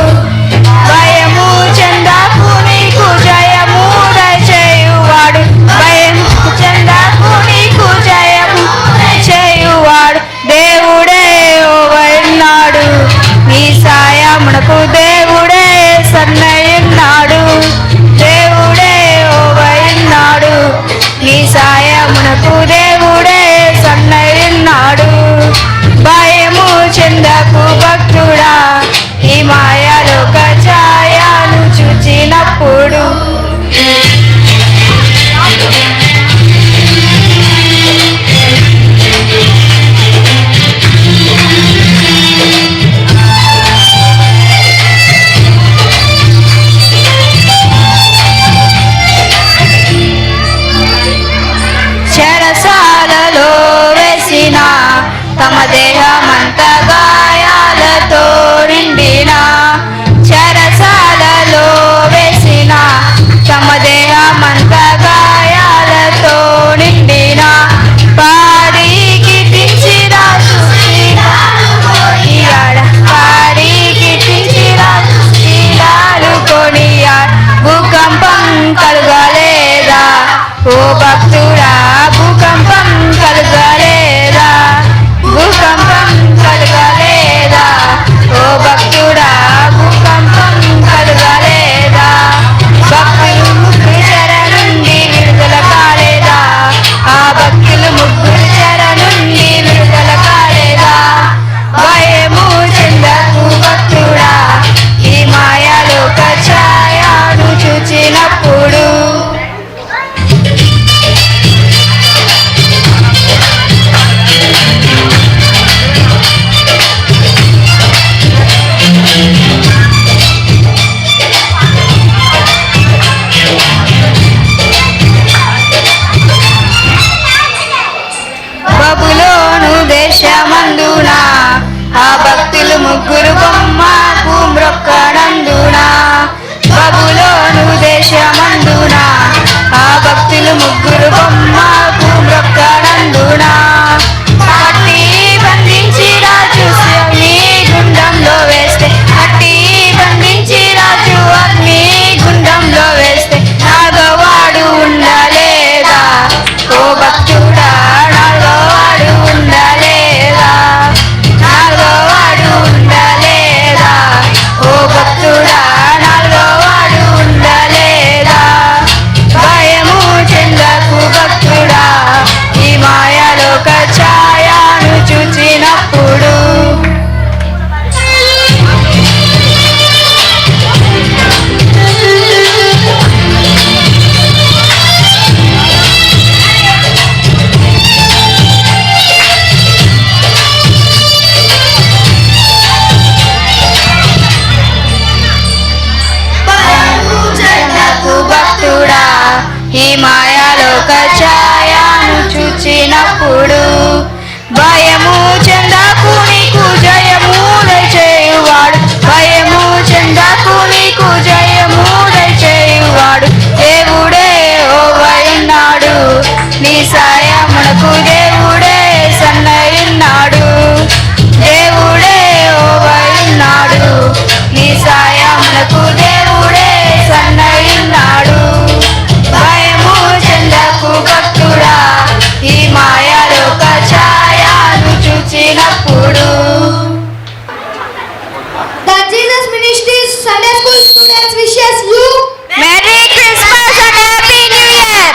[SPEAKER 3] భయము చెందకు నీకు జయము దయచేయువాడు. భయము చెందకు నీకు జయము దయచేయువాడు. దేవుడే ఉన్నాడు, నీ సాయమునకు దేవుడే సన్నయున్నాడు. దేవుడే ఉన్నాడు, నీ సాయమునకు దేవుడే సన్నయున్నాడు. భయము చెందకు భక్తుడా, ఈ మాయలోక ఛాయను చూచినప్పుడు. చెరసాలలో వేసిన తమ దేహమంత గాయాలతో నిండిన. చెరసాలలో వేసిన తమ దేహమంత గాయాలతో నిండిన. పాడికి తించిరాజు కొనియాడ. పాడికి తించిరాజు కొనియాడ. భూకంపం కలగలేదా ఓ భక్తుడా, భూకంపం కలగలేదా. భూకంపం కలగలేదా ఓ భక్తుడా, భూకంపం కలగలేదా. భక్తులు ముగ్గురు చెర నుండి విడుదల కాలేదా. ఆ భక్తులు ముగ్గురు చెర నుండి విడుదల కాలేదా. భయము చెందకు భక్తుడా, ఈ మాయలోక ఛాయను చూచినప్పుడు. బబులోను దేశమందున ఆ భక్తులు ముగ్గురు బొమ్మకు మ్రొక్కనందున. బబులోను దేశమందున ఆ భక్తులు ముగ్గురు బొమ్మకు మ్రొక్కనందున. పట్టి బంధించి రాజు అగ్ని గుండంలో వేస్తే. పట్టి బంధించి రాజు అగ్ని గుండంలో వేస్తే. నాగవాడు ఉండలేదా ఓ భక్తుడా, నాగవాడు ఉండలేదా. నాగవాడు ఉండలేదా ఓ భక్తుడా, నాగవాడు ఉండలేదా. భయము చెందకు భక్తుడా, ఈ మాయలోక ఛాయను చూచినప్పుడు. భయము చెందకు భక్తుడా, ఈ మాయలోక ఛాయను చూచినప్పుడు. భయము చెందకు నీకు జయము దయచేయువాడు. భయము చెందకు నీకు జయము దయచేయువాడు. దేవుడే ఉన్నాడు, నీ సాయమునకు దేవుడే సన్నయున్నాడు. దేవుడే ఉన్నాడు, నీ సాయమునకు దేవుడే సన్నయున్నాడు. భయము చెందకు భక్తుడా, ఈ మాయలోక ఛాయను చూచినప్పుడు.
[SPEAKER 5] The Jesus Ministries Sunday School students wishes you
[SPEAKER 3] Merry Christmas and Happy New Year.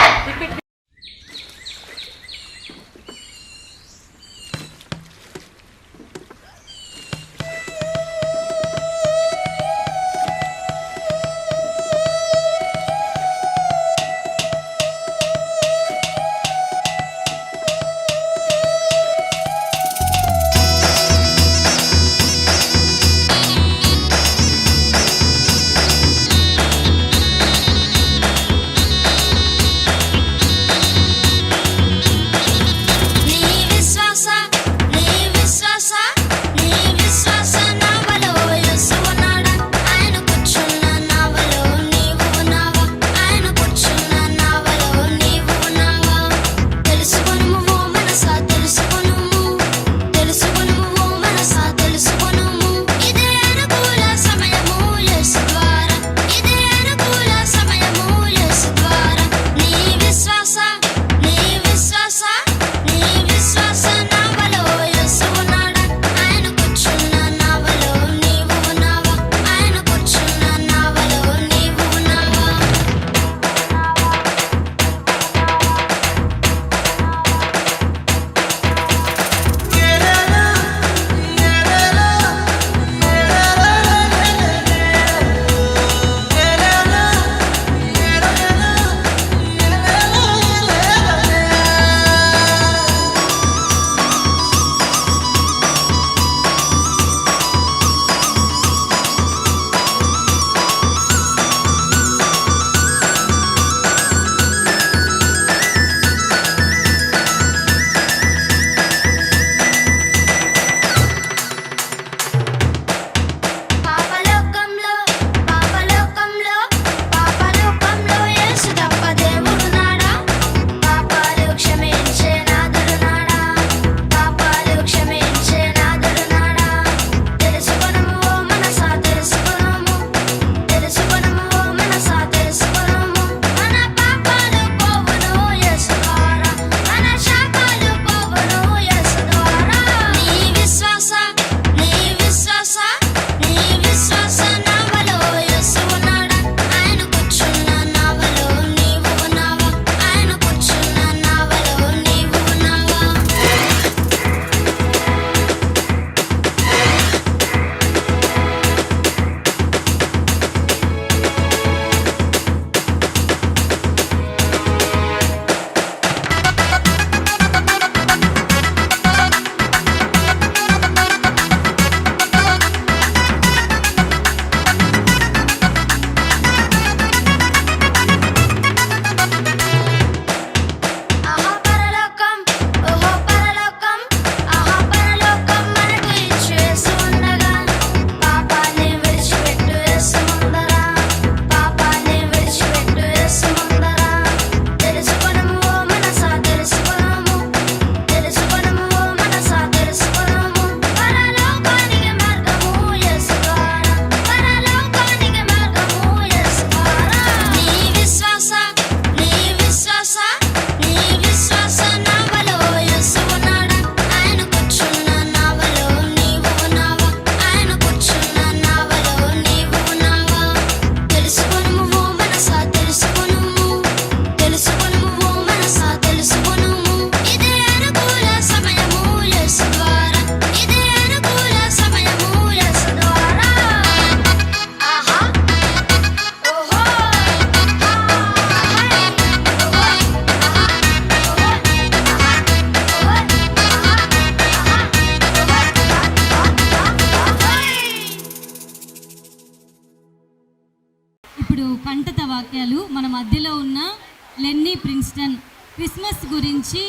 [SPEAKER 9] Lenny Princeton Christmas గురించి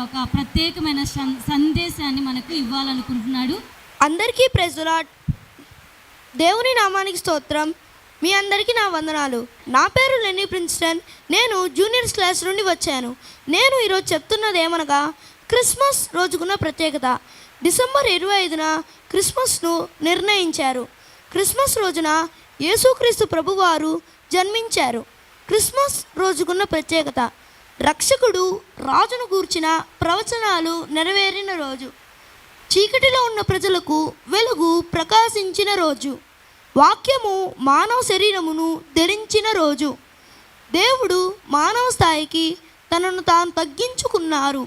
[SPEAKER 9] ఒక ప్రత్యేకమైన సందేశాన్ని మనకు ఇవ్వాలనుకుంటున్నాడు.
[SPEAKER 6] అందరికీ ప్రైజ్ ది లార్డ్. దేవుని నామానికి స్తోత్రం. మీ అందరికీ నా వందనాలు. నా పేరు లెన్నీ ప్రిన్స్టన్. నేను జూనియర్స్ క్లాస్ నుండి వచ్చాను. నేను ఈరోజు చెప్తున్నది ఏమనగా క్రిస్మస్ రోజుకున్న ప్రత్యేకత. డిసెంబర్ 25న క్రిస్మస్ను నిర్ణయించారు. క్రిస్మస్ రోజున యేసుక్రీస్తు ప్రభువారు జన్మించారు. క్రిస్మస్ రోజుకున్న ప్రత్యేకత రక్షకుడు రాజును గూర్చిన ప్రవచనాలు నెరవేరిన రోజు, చీకటిలో ఉన్న ప్రజలకు వెలుగు ప్రకాశించిన రోజు, వాక్యము మానవ శరీరమును ధరించిన రోజు, దేవుడు మానవ స్థాయికి తనను తాను తగ్గించుకున్నారు,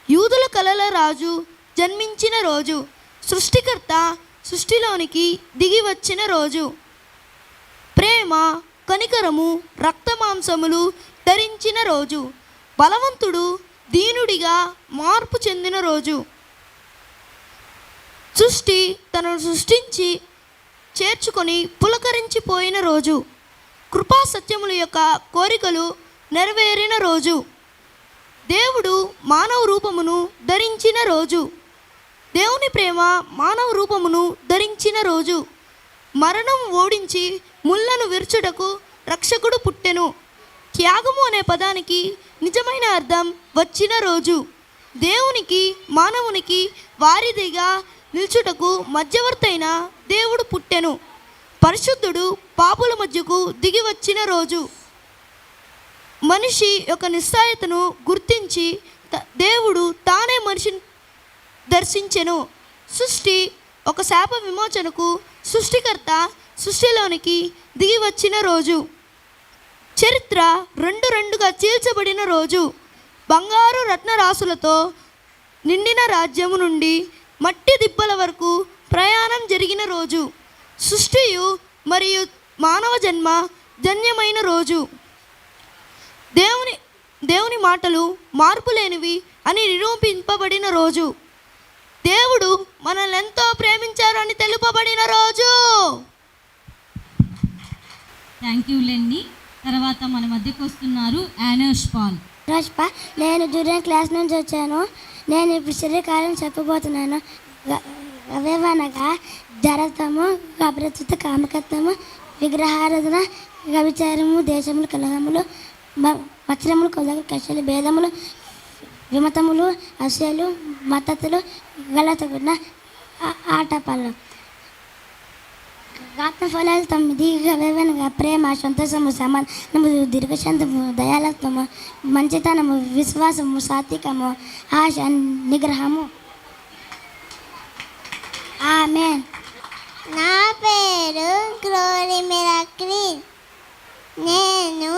[SPEAKER 6] యూదుల కలల రాజు జన్మించిన రోజు, సృష్టికర్త సృష్టిలోనికి దిగి వచ్చిన రోజు, ప్రేమ కనికరము రక్తమాంసములు ధరించిన రోజు, బలవంతుడు దీనుడిగా మార్పు చెందిన రోజు, సృష్టి తనను సృష్టించి చేర్చుకొని పులకరించిపోయిన రోజు, కృపా సత్యముల యొక్క కోరికలు నెరవేరిన రోజు, దేవుడు మానవ రూపమును ధరించిన రోజు, దేవుని ప్రేమ మానవ రూపమును ధరించిన రోజు, మరణం ఓడించి ముళ్ళను విరుచుటకు రక్షకుడు పుట్టెను, త్యాగము అనే పదానికి నిజమైన అర్థం వచ్చిన రోజు, దేవునికి మానవునికి వారిదిగా నిల్చుటకు మధ్యవర్తైన దేవుడు పుట్టెను, పరిశుద్ధుడు పాపుల మధ్యకు దిగి వచ్చిన రోజు, మనిషి యొక్క నిస్సాయతను గుర్తించి దేవుడు తానే మనిషిని దర్శించెను, సృష్టి ఒక శాప విమోచనకు సృష్టికర్త సృష్టిలోనికి దిగి వచ్చిన రోజు, చరిత్ర రెండుగా చీల్చబడిన రోజు, బంగారు రత్నరాసులతో నిండిన రాజ్యము నుండి మట్టి దిబ్బల వరకు ప్రయాణం జరిగిన రోజు, సృష్టియు మరియు మానవ జన్మ ధన్యమైన రోజు, దేవుని మాటలు మార్పులేనివి అని నిరూపింపబడిన రోజు, దేవుడు మనల్ని ఎంతో ప్రేమించారని తెలుపబడిన రోజు.
[SPEAKER 9] Thank you Lenny. తర్వాత మన మధ్యకు వస్తున్నారు యానోష్ పాల్.
[SPEAKER 5] నేను జూనియర్ క్లాస్ నుంచి వచ్చాను. నేను ఇప్పుడు శరీరకార్యం చెప్పబోతున్నాను. అవేవనగా జరతము, అప్రస్తుత కామకత్వము, విగ్రహారాధన, వ్యభిచారము, దేశములు, కలహములు, మత్సరములు, కొలగలు, కక్షలు, భేదములు, విమతములు, అసూయలు, మద్దతులు, గలతగున్న ఆటపాలు. ఆత్మఫలాలు 9 అవేవనగా ప్రేమ, సంతోషము, సమాధానము, దీర్ఘశాంతము, దయాలత్వము, మంచితనము, విశ్వాసము, సాత్వికము, ఆశ, నిగ్రహము. ఆమేన్.
[SPEAKER 10] నా పేరు గ్లోరీ మిరాక్లిన్. నేను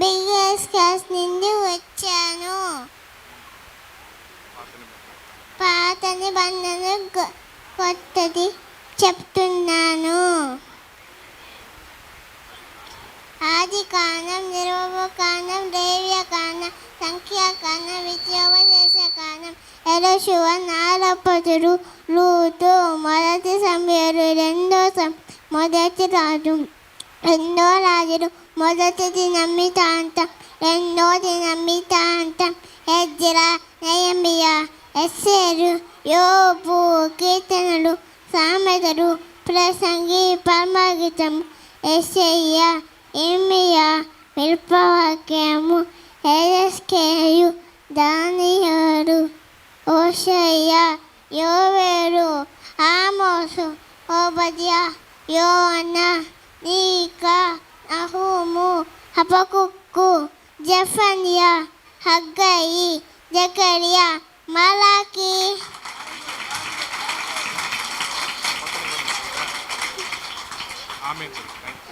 [SPEAKER 10] బిగ్గెస్ క్లాస్ నుండి వచ్చాను. పాత నిబంధన కొత్తది చెప్తున్నాను. ఆది కాండం, నిర్గమకాండం, లేవ్యకాండం, సంఖ్యాకాండం, విద్యోపదేశ కాండం, యెహోషువ, నారపతుడు, రూతు, మొదటి సమూయేలు, మొదటి రెండో రాజులు, మొదటి దినవృత్తాంతం, రెండో దినవృత్తాంతం, ఎజ్రా, నెహెమియా, ఎస్తేరు, యోబు, కీర్తనలు, సామెతలు, ప్రసంగి, పరమగీతం, యెషయా, ఇర్మీయా, విల్పవాక్యము, యెహెజ్కేలు, దానియేలు, హోషేయ, యోవేలు, ఆమోసు, ఓబద్యా, యోనా, మీకా, నహూము, హబక్కుకు, జెఫన్యా, హగ్గయి, జకరియా, మలాకి.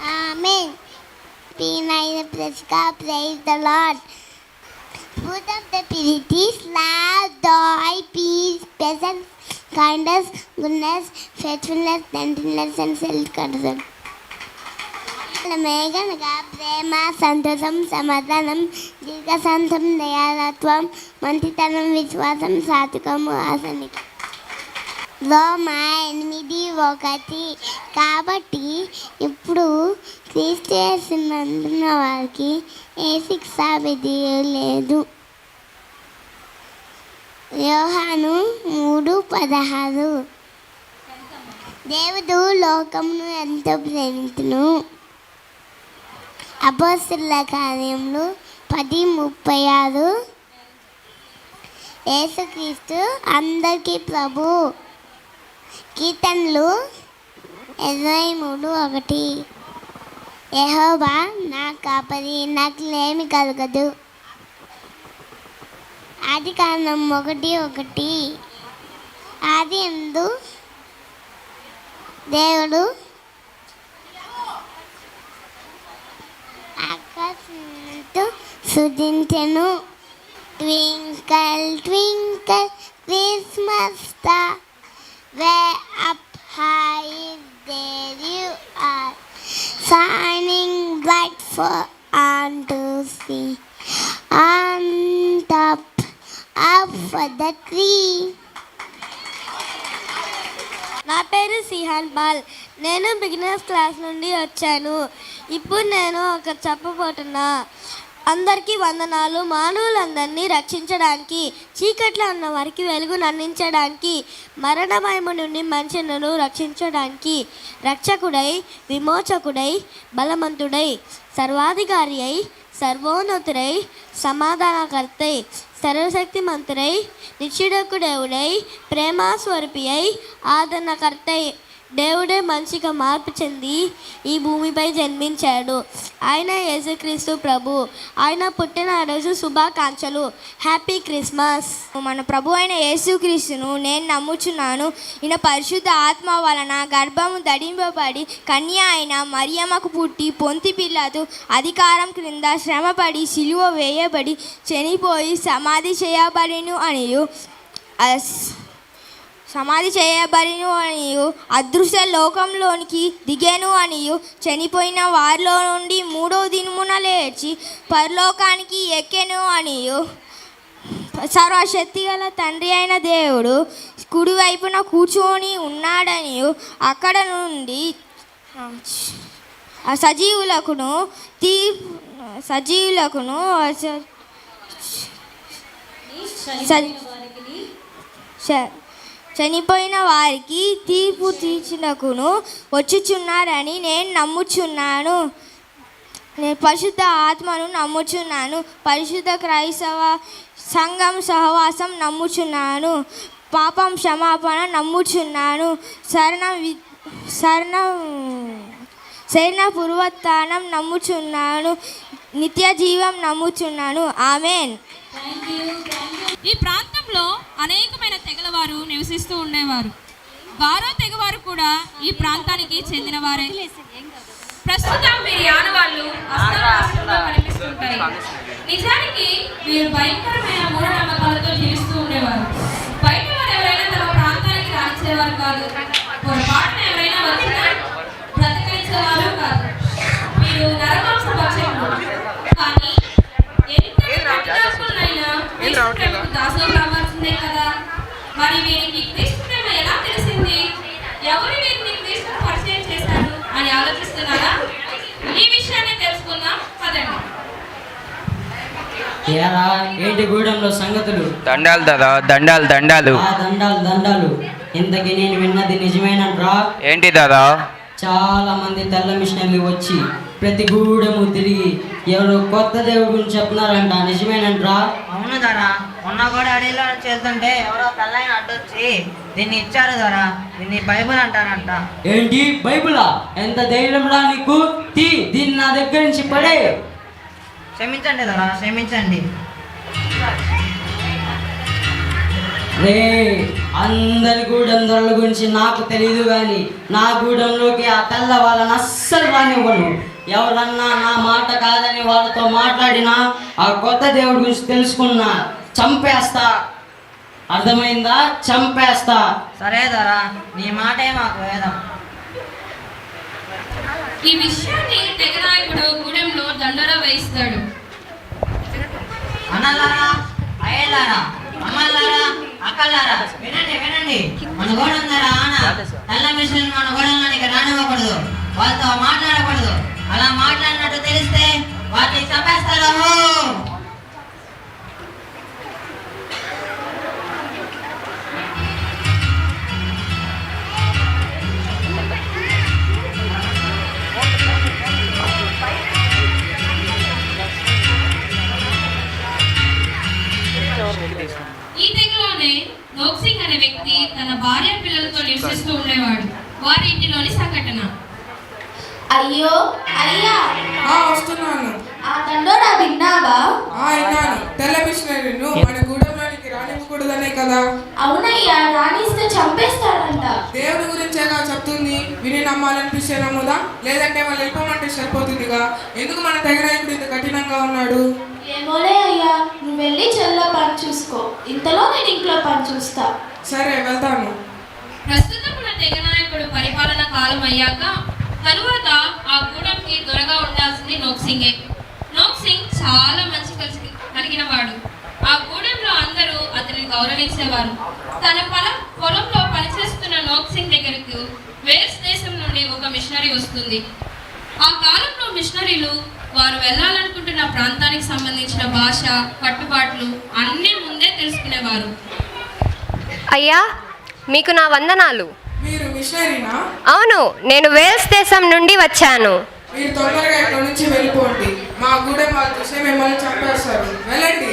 [SPEAKER 10] Amen. Be nice, praise the Lord. Fruit of the Spirit is love, joy, peace, patience, kindness, goodness, faithfulness, gentleness, and self-control. మేఘనగా ప్రేమ, సంతోషం, సమాధానం, దీర్ఘశాంతం, దయాలత్వం, మంచితనం, విశ్వాసం, సాత్వికము, ఆసనిక. రోమా 8:1. కాబట్టి ఇప్పుడు క్రీస్తు యేసునందున్న వారికి ఏ శిక్ష విధి లేదు. యోహాను 3:16. దేవుడు లోకమును ఎంతో ప్రేమించును. అపోస్తలుల కార్యములు 10:36. యేసుక్రీస్తు అందరికీ ప్రభు. కీర్తనలు 23:1. యెహోవా నా కాపరి, నాకు లేమి కలగదు. ఆదికాండం 1:1. ఆదియందు దేవుడు ఆకాశమును సృజించెను. Twinkle, twinkle, Christmas star, way up high there you are, shining bright for all to see, on top of the tree.
[SPEAKER 5] నా పేరు సిహాన్ బాల్. నేను బిగినర్స్ క్లాస్ నుండి వచ్చాను. ఇప్పుడు నేను ఒక చెప్పబోతున్నా. అందరికీ వందనాలు. మానవులందరినీ రక్షించడానికి, చీకట్లో ఉన్న వారికి వెలుగును అందించడానికి, మరణభయము నుండి మనుషులను రక్షించడానికి, రక్షకుడై, విమోచకుడై, బలవంతుడై, సర్వాధికారి అయి, సర్వోన్నతుడై, సమాధానకర్తై, సర్వశక్తిమంతుడై, నిత్యుడకు దేవుడై, ప్రేమాస్వరూపి అయి, ఆదరణకర్తై, దేవుడే మనిషిగా మార్పు చెంది ఈ భూమిపై జన్మించాడు. ఆయన యేసుక్రీస్తు ప్రభు. ఆయన పుట్టినరోజు శుభాకాంక్షలు. Happy Christmas. మన ప్రభు అయిన యేసుక్రీస్తును నేను నమ్ముచున్నాను. ఈయన పరిశుద్ధ ఆత్మ వలన గర్భము దడింపబడి కన్య అయిన మరియమ్మకు పుట్టి పొంతి పిలాతు అధికారం క్రింద శ్రమపడి సిలువ వేయబడి చనిపోయి సమాధి చేయబడిను అనియు అదృశ్య లోకంలోనికి దిగెను అనియు చనిపోయిన వారిలో నుండి 3వ దినమున లేచి పరలోకానికి ఎక్కెను అనియు సర్వశక్తి గల తండ్రి అయిన దేవుడు కుడివైపున కూర్చొని ఉన్నాడనియు అక్కడ నుండి సజీవులకును చనిపోయిన వారికి తీర్పు తీర్చుటకును వచ్చుచున్నారని నేను నమ్ముచున్నాను. నేను పరిశుద్ధ ఆత్మను నమ్ముచున్నాను. పరిశుద్ధ క్రైస్తవ సంఘం సహవాసం నమ్ముచున్నాను. పాపం క్షమాపణ నమ్ముచున్నాను. శరణ పునరుత్థానం నమ్ముచున్నాను. నిత్య జీవం నమ్ముచున్నాను. ఆమెన్.
[SPEAKER 9] ఈ ప్రాంతంలో అనేకమైన తెగల వారు నివసిస్తూ ఉండేవారు. గారో తెగవారు కూడా ఈ ప్రాంతానికి చెందిన వారే. ప్రస్తుతం వీరి ఆనవాళ్ళు అస్తవ్యస్తంగా కనిపిస్తుంటాయి. నిజానికి వీరు భయంకరమైన మూఢనమ్మకాలతో జీవిస్తూ ఉండేవారు. బయట వారు ఎవరైనా తమ ప్రాంతానికి రానిచ్చేవారు కాదు. పొరపాటున ఎవరైనా వచ్చినా బ్రతకరించేవారు కాదు. వీరు నరమాంస భక్షకులు. కానీ దాసులు రావాల్సిందే కదా. మరి వీరికి క్రీస్తు ప్రేమ ఎలా తెలిసింది? ఎవరు వీరిని క్రీస్తును పరిచయం చేశారు అని ఆలోచిస్తున్నారా? ఈ విషయాన్ని తెలుసుకుందాం పదండి.
[SPEAKER 11] ఏంటి గూడెంలో సంగతులు?
[SPEAKER 12] దండాలు దాదా, దండాలు దండాలు.
[SPEAKER 11] దండాలు. ఇంతకీ నేను విన్నది నిజమేనంట్రా?
[SPEAKER 12] ఏంటి దాదా?
[SPEAKER 11] చాలా మంది తెల్ల మిషనర్లు వచ్చి ప్రతి గూడెము తిరిగి ఎవరు కొత్త దేవుడి గురించి చెప్తున్నారంట. నిజమేనంట్రా?
[SPEAKER 13] అవును ధరా. మొన్న కూడా అడవిలో నుంచి వెళ్తుంటే ఎవరో తెల్లైన అడ్డొచ్చి దీన్ని ఇచ్చారు ధరా. దీన్ని బైబుల్ అంటారంట.
[SPEAKER 11] ఏంటి బైబులా? ఎంత ధైర్యంలా నీకు? దీన్ని నా దగ్గర నుంచి పడే.
[SPEAKER 13] క్షమించండి ధరా, క్షమించండి.
[SPEAKER 11] రే, అందరి గూడెం దొరల గురించి నాకు తెలియదు కానీ నా గూడెంలోకి ఆ తెల్ల వాళ్ళని అస్సలు రానివ్వను. ఎవరన్నా నా మాట కాదని వాళ్ళతో మాట్లాడినా ఆ కొత్త దేవుడి గురించి తెలుసుకున్నా చంపేస్తా. అర్థమైందా? చంపేస్తా.
[SPEAKER 13] సరే ధరా, నీ మాటే మాకు వేదం.
[SPEAKER 9] ఈ విషయాన్ని తెగనాయకుడు గూడెంలో దండోరా వేయిస్తాడు.
[SPEAKER 13] అన్నలారా, అయ్యలారా, అమ్మలారా, అక్కలారా వినండి వినండి, మన గోడందర ఆన నల్ల మిషన్ మన గోడంలోనికి రానివ్వకూడదు, వాళ్ళతో మాట్లాడకూడదు. అలా మాట్లాడినట్టు తెలిస్తే వాటిని చంపేస్తారు.
[SPEAKER 9] ఈ తెగలోనే నోక్సింగ్ అనే వ్యక్తి తన భార్య పిల్లలతో నివసిస్తూ ఉండేవాడు. వారి ఇంటిలోని సంఘటన.
[SPEAKER 5] అయ్యో అయ్యా,
[SPEAKER 6] వస్తున్నాను.
[SPEAKER 5] ఆ తండోరా విన్నావా?
[SPEAKER 6] విన్నాను. తెల్ల మిషనరీను మన గూడెంలోనికి రానివ్వకూడదనే కదా.
[SPEAKER 5] అవునయ్యా, రాణిస్తే చంపేస్తాడంట.
[SPEAKER 6] దేవుడి గురించేగా చెప్తుంది. విని నమ్మాలనిపిస్తే నమ్ముదా, లేదంటే వాళ్ళు వెళ్ళిపోమంటే సరిపోతుందిగా. ఎందుకు మన తెగ నాయకుడు ఇంత కఠినంగా ఉన్నాడు?
[SPEAKER 5] ఏమోలే అయ్యా, నువ్వు వెళ్ళి చెల్ల పని చూసుకో, ఇంతలో నేను ఇంట్లో పని చూస్తా.
[SPEAKER 6] సరే వెళ్తాను.
[SPEAKER 9] ప్రస్తుతం ఉన్న తెగ నాయకుడు పరిపాలన కాలం అయ్యాక తరువాత ఆ గూడెంకి దొరగా ఉండాల్సింది నోక్సింగే. నోక్సింగ్ చాలా మంచి కలిగిన వాడు. ఆ గూడెంలో అందరూ అతనిని గౌరవించేవారు. తన పొలంలో పనిచేస్తున్న నోక్సింగ్ దగ్గరకు వేల్స్ దేశం నుండి ఒక మిషనరీ వస్తుంది. ఆ కాలంలో మిషనరీలు వారు వెళ్ళాలనుకుంటున్న ప్రాంతానికి సంబంధించిన భాష, కట్టుబాట్లు అన్నీ ముందే తెలుసుకునేవారు.
[SPEAKER 7] అయ్యా, మీకు నా వందనాలు.
[SPEAKER 6] మీరు మిషనరీనా?
[SPEAKER 7] అవును, నేను వేల్స్ దేశం నుండి వచ్చాను.
[SPEAKER 6] మీరు తొందరగా ఇక్కడ నుంచి వెళ్ళిపోండి. మా గూడెం వాళ్ళు చూస్తే మిమ్మల్ని చంపేస్తారు. వెళ్ళండి.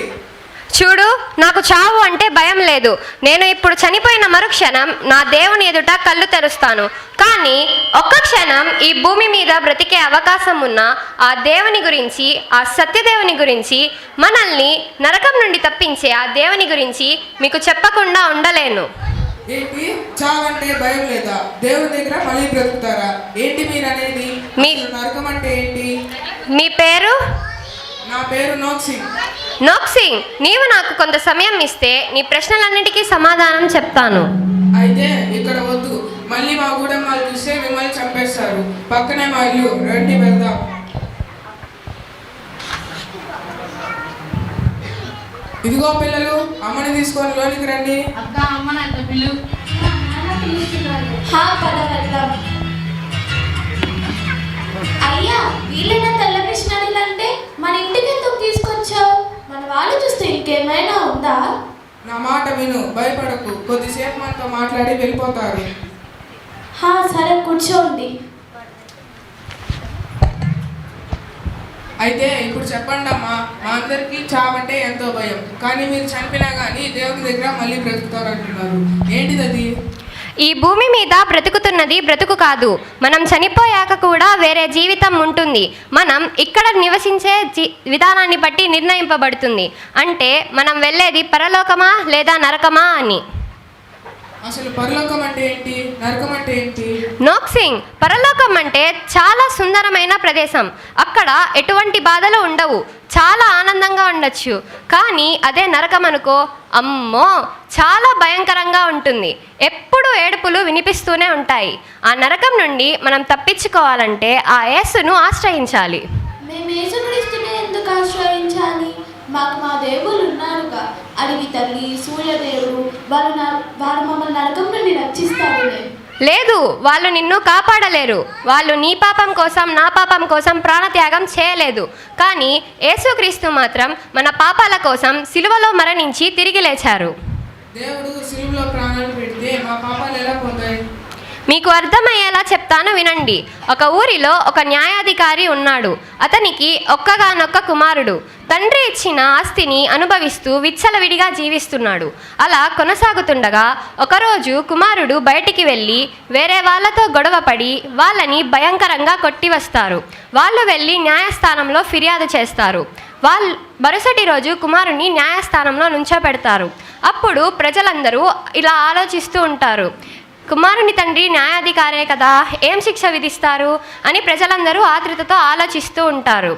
[SPEAKER 7] చూడు, నాకు చావు అంటే భయం లేదు. నేను ఇప్పుడు చనిపోయిన మరుక్షణం నా దేవుని ఎదుట కళ్ళు తెరుస్తాను. కానీ ఒక్క క్షణం ఈ భూమి మీద బ్రతికే అవకాశం ఉన్న ఆ దేవుని గురించి, ఆ సత్యదేవుని గురించి, మనల్ని నరకం నుండి తప్పించే ఆ దేవుని గురించి మీకు చెప్పకుండా ఉండలేను.
[SPEAKER 6] ఏంటి, చావంటే భయం లేదా? దేవుని దగ్గర మళ్ళీ బ్రతుకుతారా? ఏంటి మీరు అనేది? నరకం అంటే ఏంటి?
[SPEAKER 7] మీ పేరు?
[SPEAKER 6] నా పేరు నోక్సింగ్.
[SPEAKER 7] నోక్సింగ్, నీవు నాకు కొంత సమయం ఇస్తే నీ ప్రశ్నలన్నిటికీ సమాధానం చెప్తాను.
[SPEAKER 6] అయితే ఇక్కడ వద్దు, మళ్ళీ మా గూడెం వాళ్ళు చూస్తే మిమ్మల్ని చంపేస్తారు. పక్కనే మా ఇల్లు, రండి వెళ్దాం. ఇదిగో పిల్లలు, అమ్మని తీసుకొని లోనికి రండి.
[SPEAKER 9] అక్క, అమ్మ నాన్న పిల్లు.
[SPEAKER 5] పద వెళ్దాం. అయ్యా, వీళ్ళైనా తెల్ల మిషనరీలు అంటే మన ఇంటికి ఎందుకు తీసుకొచ్చావు? మన వాళ్ళు చూస్తే ఇంకేమైనా ఉందా?
[SPEAKER 6] నా మాట విను, భయపడకు. కొద్దిసేపు మనతో మాట్లాడి వెళ్ళిపోతారు.
[SPEAKER 5] సరే, కూర్చోండి.
[SPEAKER 6] అయితే ఇప్పుడు చెప్పండి అమ్మా, మా అందరికీ చావంటే ఎంతో భయం, కానీ మీరు చనిపోయినా కానీ దేవుని దగ్గర మళ్ళీ బ్రతుకుతారు అంటున్నారు. ఏంటిది అది?
[SPEAKER 7] ఈ భూమి మీద బ్రతుకుతున్నది బ్రతుకు కాదు. మనం చనిపోయాక కూడా వేరే జీవితం ఉంటుంది. మనం ఇక్కడ నివసించే విధానాన్ని బట్టి నిర్ణయింపబడుతుంది. అంటే మనం వెళ్ళేది పరలోకమా లేదా నరకమా అని.
[SPEAKER 6] అసలు పరలోకం అంటే ఏంటి, నరకం అంటే ఏంటి?
[SPEAKER 7] నోక్సింగ్, పరలోకం అంటే చాలా సుందరమైన ప్రదేశం. అక్కడ ఎటువంటి బాధలు ఉండవు, చాలా ఆనందంగా ఉండొచ్చు. కానీ అదే నరకం అనుకో, అమ్మో, చాలా భయంకరంగా ఉంటుంది. ఎప్పుడు ఏడుపులు వినిపిస్తూనే ఉంటాయి. ఆ నరకం నుండి మనం తప్పించుకోవాలంటే ఆ యేసును ఆశ్రయించాలి.
[SPEAKER 5] మేము యేసుక్రీస్తుని ఎందుకు ఆశ్రయించాలి? మాకు మా దేవుళ్ళు ఉన్నారుగా, అడవి తల్లి, సూర్యదేవుడు. వారు మమ్మల్ని నరకం నుండి రక్షిస్తారులే.
[SPEAKER 7] లేదు, వాళ్ళు నిన్ను కాపాడలేరు. వాళ్ళు నీ పాపం కోసం, నా పాపం కోసం ప్రాణత్యాగం చేయలేదు. కానీ యేసుక్రీస్తు మాత్రం మన పాపాల కోసం సిలువలో మరణించి తిరిగి లేచారు.
[SPEAKER 6] దేవుడు సిలువలో ప్రాణాలు పెడితే మా పాపాలు ఎలా పోతాయి?
[SPEAKER 7] మీకు అర్థమయ్యేలా చెప్తాను వినండి. ఒక ఊరిలో ఒక న్యాయాధికారి ఉన్నాడు. అతనికి ఒక్కగానొక్క కుమారుడు. తండ్రి ఇచ్చిన ఆస్తిని అనుభవిస్తూ విచ్చలవిడిగా జీవిస్తున్నాడు. అలా కొనసాగుతుండగా ఒకరోజు కుమారుడు బయటికి వెళ్ళి వేరే వాళ్ళతో గొడవపడి వాళ్ళని భయంకరంగా కొట్టి వస్తారు. వాళ్ళు వెళ్ళి న్యాయస్థానంలో ఫిర్యాదు చేస్తారు. మరుసటి రోజు కుమారుని న్యాయస్థానంలో నుంచోబెడతారు. అప్పుడు ప్రజలందరూ ఇలా ఆలోచిస్తూ ఉంటారు, కుమారుని తండ్రి న్యాయాధికారే కదా, ఏం శిక్ష విధిస్తారు అని ప్రజలందరూ ఆతృతతో ఆలోచిస్తూ ఉంటారు.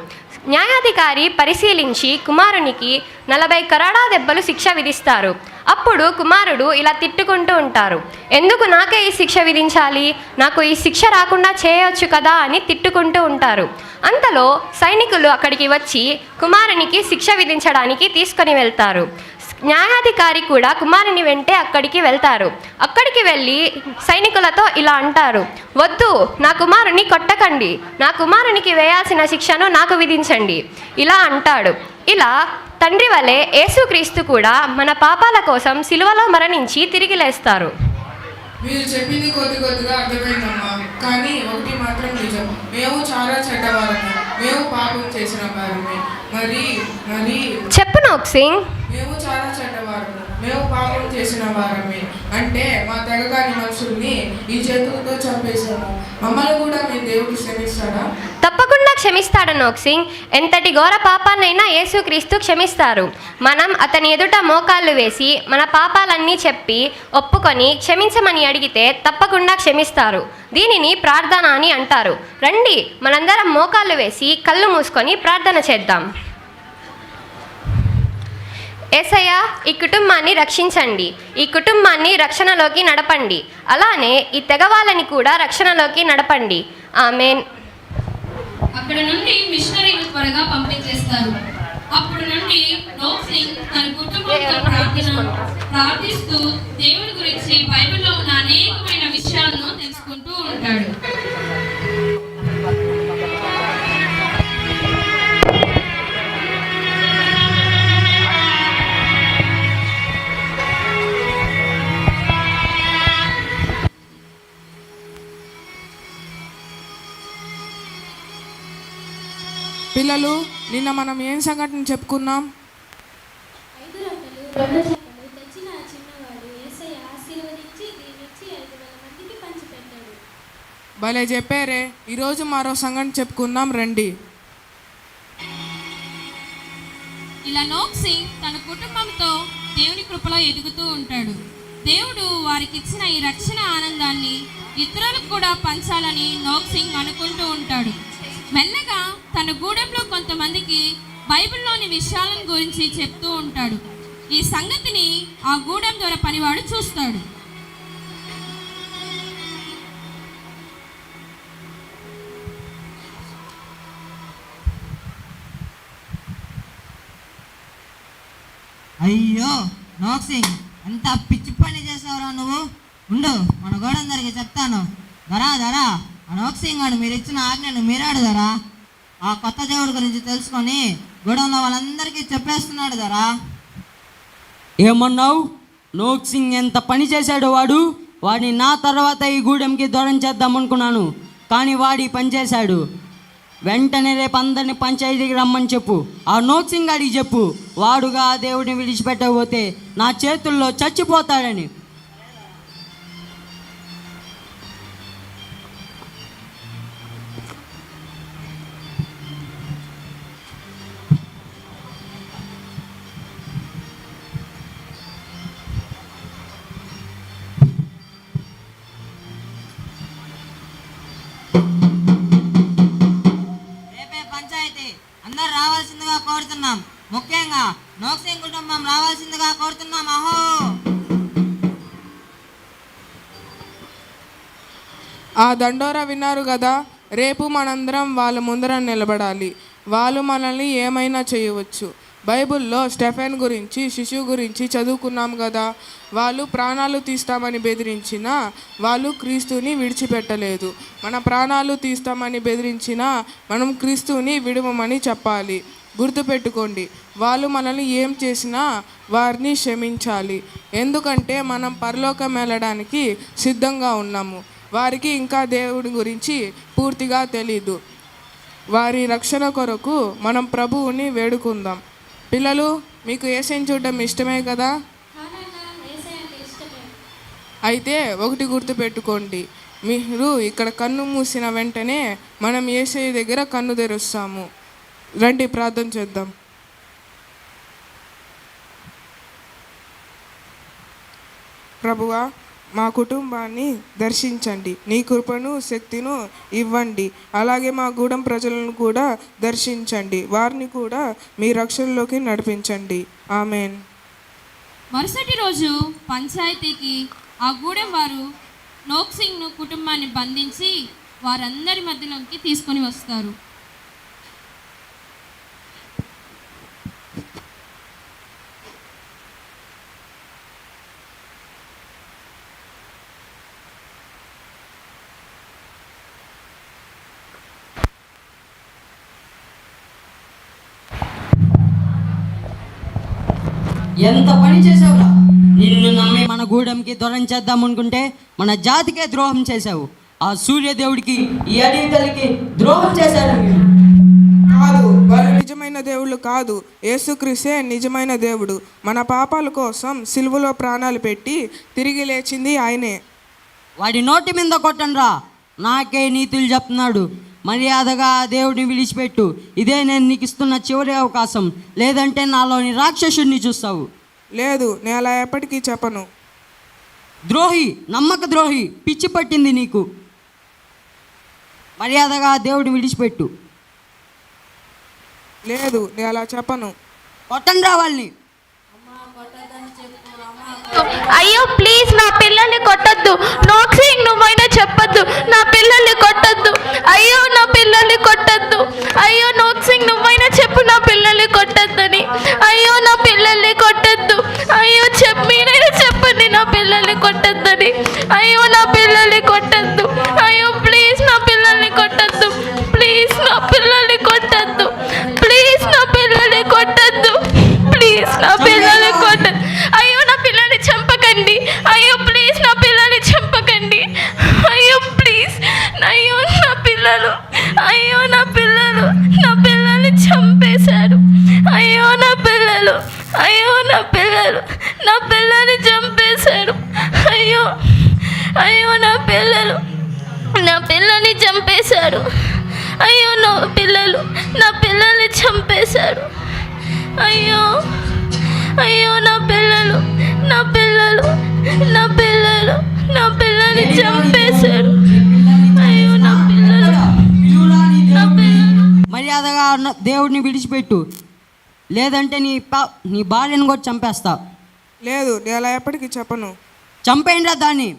[SPEAKER 7] న్యాయాధికారి పరిశీలించి కుమారునికి 40 కరాడా దెబ్బలు శిక్ష విధిస్తారు. అప్పుడు కుమారుడు ఇలా తిట్టుకుంటూ ఉంటారు, ఎందుకు నాకే ఈ శిక్ష విధించాలి, నాకు ఈ శిక్ష రాకుండా చేయొచ్చు కదా అని తిట్టుకుంటూ ఉంటారు. అంతలో సైనికులు అక్కడికి వచ్చి కుమారునికి శిక్ష విధించడానికి తీసుకొని వెళ్తారు. న్యాయాధికారి కూడా కుమారుని వెంటే అక్కడికి వెళ్తారు. అక్కడికి వెళ్ళి సైనికులతో ఇలా అంటారు, వద్దు, నా కుమారుని కొట్టకండి, నా కుమారునికి వేయాల్సిన శిక్షను నాకు విధించండి. ఇలా అంటాడు. ఇలా తండ్రి వలె యేసుక్రీస్తు కూడా మన పాపాల కోసం సిలువలో మరణించి తిరిగి లేస్తారు.
[SPEAKER 6] మీరు చెప్పింది కొద్దిగా అర్థమైందమ్మా, కానీ ఒకటి మాత్రం నిజం, మేము చాలా చెడ్డవారము, మేము పాపం చేసిన వారమే. మరి
[SPEAKER 7] చెప్పు నోక్సింగ్.
[SPEAKER 6] మేము చాలా చెడ్డవారము, మేము పాపం చేసిన వారమే అంటే మా తెగగాని మనుషుల్ని ఈ చేతులతో చంపేశాము. మమ్మల్ని కూడా మీ దేవుడు క్షమిస్తాడా?
[SPEAKER 7] తప్పకుండా క్షమిస్తాడు నోక్సింగ్. ఎంతటి ఘోర పాపాన్నైనా యేసుక్రీస్తు క్షమిస్తారు. మనం అతని ఎదుట మోకాళ్ళు వేసి మన పాపాలన్నీ చెప్పి ఒప్పుకొని క్షమించమని అడిగితే తప్పకుండా క్షమిస్తారు. దీనిని ప్రార్థన అని అంటారు. రండి, మనందరం మోకాళ్ళు వేసి కళ్ళు మూసుకొని ప్రార్థన చేద్దాం. యేసయ్యా, ఈ కుటుంబాన్ని రక్షించండి, ఈ కుటుంబాన్ని రక్షణలోకి నడపండి, అలానే ఈ తెగవాళ్ళని కూడా రక్షణలోకి నడపండి. ఆమేన్.
[SPEAKER 9] అక్కడ నుండి మిషనరీలు త్వరగా పంపించేస్తారు. అప్పుడు నుండి నోక్సింగ్ తన కుటుంబంతో ప్రార్థిస్తూ దేవుడి గురించి బైబిల్లో ఉన్న అనేకమైన విషయాలను తెలుసుకుంటూ ఉంటాడు.
[SPEAKER 6] పిల్లలు, నిన్న మనం ఏం సంఘటన చెప్పుకున్నాం?
[SPEAKER 4] 5 రొట్టెలు 2 చేపలు తెచ్చిన ఆ చిన్నవాడు యేసయ్య ఆశీర్వదించి దీవించి 5,000 మందికి పంచిపెట్టాడు.
[SPEAKER 6] భలే చెప్పారే. ఈరోజు మరో సంఘటన చెప్పుకుందాం రండి.
[SPEAKER 9] ఇలా నోక్సింగ్ తన కుటుంబంతో దేవుని కృపలో ఎదుగుతూ ఉంటాడు. దేవుడు వారికి ఇచ్చిన ఈ రక్షణ ఆనందాన్ని ఇతరులకు కూడా పంచాలని నోక్సింగ్ అనుకుంటూ ఉంటాడు. మెల్లగా తన గూడెంలో కొంతమందికి బైబిల్లోని విషయాలను గురించి చెప్తూ ఉంటాడు. ఈ సంగతిని ఆ గూడెం ద్వారా పనివాడు చూస్తాడు.
[SPEAKER 13] అయ్యో నోక్సింగ్, ఎంత పిచ్చి పని చేసావురా నువ్వు. ఉండు, మన గోడందరికి చెప్తాను. ధరా ఆ నోక్సింగ్ గాడు మీరు ఇచ్చిన ఆజ్ఞను మీరాడు ధరా. ఆ కొత్త దేవుడి గురించి తెలుసుకొని గూడెంలో వాళ్ళందరికీ చెప్పేస్తున్నాడు ధరా.
[SPEAKER 11] ఏమన్నావు? నోక్సింగ్ ఎంత పని చేశాడు వాడు. వాడిని నా తర్వాత ఈ గూడెంకి దూరం చేద్దాం అనుకున్నాను, కానీ వాడి పని చేశాడు. వెంటనే రేపు అందరిని పంచాయతీకి రమ్మని చెప్పు. ఆ నోక్సింగ్ గాడికి చెప్పు, వాడుగా దేవుడిని విడిచిపెట్టకపోతే నా చేతుల్లో చచ్చిపోతాడని.
[SPEAKER 13] అందరు రావాల్సిందిగా కోరుతున్నాం. ముఖ్యంగా నోక్సింగ్ కుటుంబం రావాల్సిందిగా కోరుతున్నాం. అహో,
[SPEAKER 6] ఆ దండోరా విన్నారు కదా. రేపు మనందరం వాళ్ళ ముందర నిలబడాలి. వాళ్ళు మనల్ని ఏమైనా చేయవచ్చు. బైబిల్లో స్టెఫెన్ గురించి, శిశువు గురించి చదువుకున్నాం కదా. వాళ్ళు ప్రాణాలు తీస్తామని బెదిరించినా వాళ్ళు క్రీస్తుని విడిచిపెట్టలేదు. మన ప్రాణాలు తీస్తామని బెదిరించినా మనం క్రీస్తుని విడవమని చెప్పాలి. గుర్తుపెట్టుకోండి, వాళ్ళు మనల్ని ఏం చేసినా వారిని క్షమించాలి. ఎందుకంటే మనం పరలోకం వెళ్ళడానికి సిద్ధంగా ఉన్నాము. వారికి ఇంకా దేవుడి గురించి పూర్తిగా తెలీదు. వారి రక్షణ కొరకు మనం ప్రభువుని వేడుకుందాం. పిల్లలు, మీకు యేసయ్యని చూడడం ఇష్టమే కదా. అయితే ఒకటి గుర్తుపెట్టుకోండి, మీరు ఇక్కడ కన్ను మూసిన వెంటనే మనం యేసయ్య దగ్గర కన్ను తెరుస్తాము. రండి ప్రార్థన చేద్దాం. ప్రభువా, మా కుటుంబాన్ని దర్శించండి, నీ కృపను శక్తిను ఇవ్వండి. అలాగే మా గూడెం ప్రజలను కూడా దర్శించండి, వారిని కూడా మీ రక్షణలోకి నడిపించండి. ఆమెన్.
[SPEAKER 9] మరుసటి రోజు పంచాయతీకి ఆ గూడెం వారు నోక్సింగ్ను కుటుంబాన్ని బంధించి వారందరి మధ్యలోకి తీసుకొని వస్తారు.
[SPEAKER 11] ఎంత పని చేసావురా! నిన్ను నమ్మి మన గూడెంకి దొరం చేద్దాం అనుకుంటే మన జాతికే ద్రోహం చేశావు. ఆ సూర్యదేవుడికి, ఈ అడవి తల్లికి ద్రోహం చేశారు మీరు.
[SPEAKER 6] కాదు, వాళ్ళు నిజమైన దేవుళ్ళు కాదు. యేసుక్రీస్తే నిజమైన దేవుడు. మన పాపాల కోసం సిలువలో ప్రాణాలు పెట్టి తిరిగి లేచింది ఆయనే.
[SPEAKER 11] వాడి నోటి మీద కొట్టండ్రా, నాకే నీతులు చెప్తున్నాడు. మర్యాదగా ఆ దేవుడిని విడిచిపెట్టు. ఇదే నేను నీకు ఇస్తున్న చివరి అవకాశం. లేదంటే నాలోని రాక్షసుడిని చూస్తావు.
[SPEAKER 6] లేదు, నేను అలా ఎప్పటికీ చెప్పను.
[SPEAKER 11] ద్రోహి, నమ్మక ద్రోహి, పిచ్చి పట్టింది నీకు. మర్యాదగా ఆ దేవుడిని విడిచిపెట్టు.
[SPEAKER 6] లేదు, నేను అలా చెప్పను.
[SPEAKER 11] కొట్టండ్రా వాళ్ళని.
[SPEAKER 7] అయ్యో ప్లీజ్ నా పిల్లల్ని కొట్టద్దు. నోక్సింగ్ నువ్వైనా చెప్పొద్దు, నా పిల్లల్ని కొట్టద్దు. అయ్యో నా పిల్లల్ని కొట్టద్దు. అయ్యో నోక్సింగ్ నువ్వైనా చెప్పు నా పిల్లల్ని కొట్టద్దని. అయ్యో నా పిల్లల్ని కొట్టద్దు. అయ్యో మీరైనా చెప్పండి నా పిల్లల్ని కొట్టద్దని. అయ్యో నా పిల్లల్ని కొట్టద్దు. అయ్యో ప్లీజ్ నా పిల్లల్ని కొట్టద్దు. ప్లీజ్ నా పిల్లల్ని కొట్టద్దు. ప్లీజ్ నా పిల్లల్ని కొట్టద్దు. ప్లీజ్ నా పిల్లల్ని కొట్టద్దు. అయ్యో నా పిల్లల్ని చంపకండి. అయ్యో ప్లీజ్ నా పిల్లల్ని చంపకండి. అయ్యో ప్లీజ్. అయ్యో నా పిల్లలు, అయ్యో నా పిల్లలు, నా పిల్లల్ని చంపేశారు. అయ్యో నా పిల్లలు, అయ్యో నా పిల్లలు, నా పిల్లల్ని చంపేశారు. అయ్యో అయ్యో నా పిల్లలు, నా పిల్లల్ని చంపేశారు. అయ్యో నా పిల్లలు, నా పిల్లల్ని చంపేశారు. అయ్యో అయ్యో నా పిల్లలు, నా పిల్లలు, నా పిల్లలు, నా పిల్లల్ని చంపేశారు. అయ్యో నా పిల్లలు, నా పిల్లలు.
[SPEAKER 11] మర్యాదగా దేవుడిని విడిచిపెట్టు. లేదంటే నీ భార్యను కూడా చంపేస్తా.
[SPEAKER 6] లేదు, నేను అలా ఎప్పటికీ చెప్పను.
[SPEAKER 11] చంపేయండిరా దాన్ని.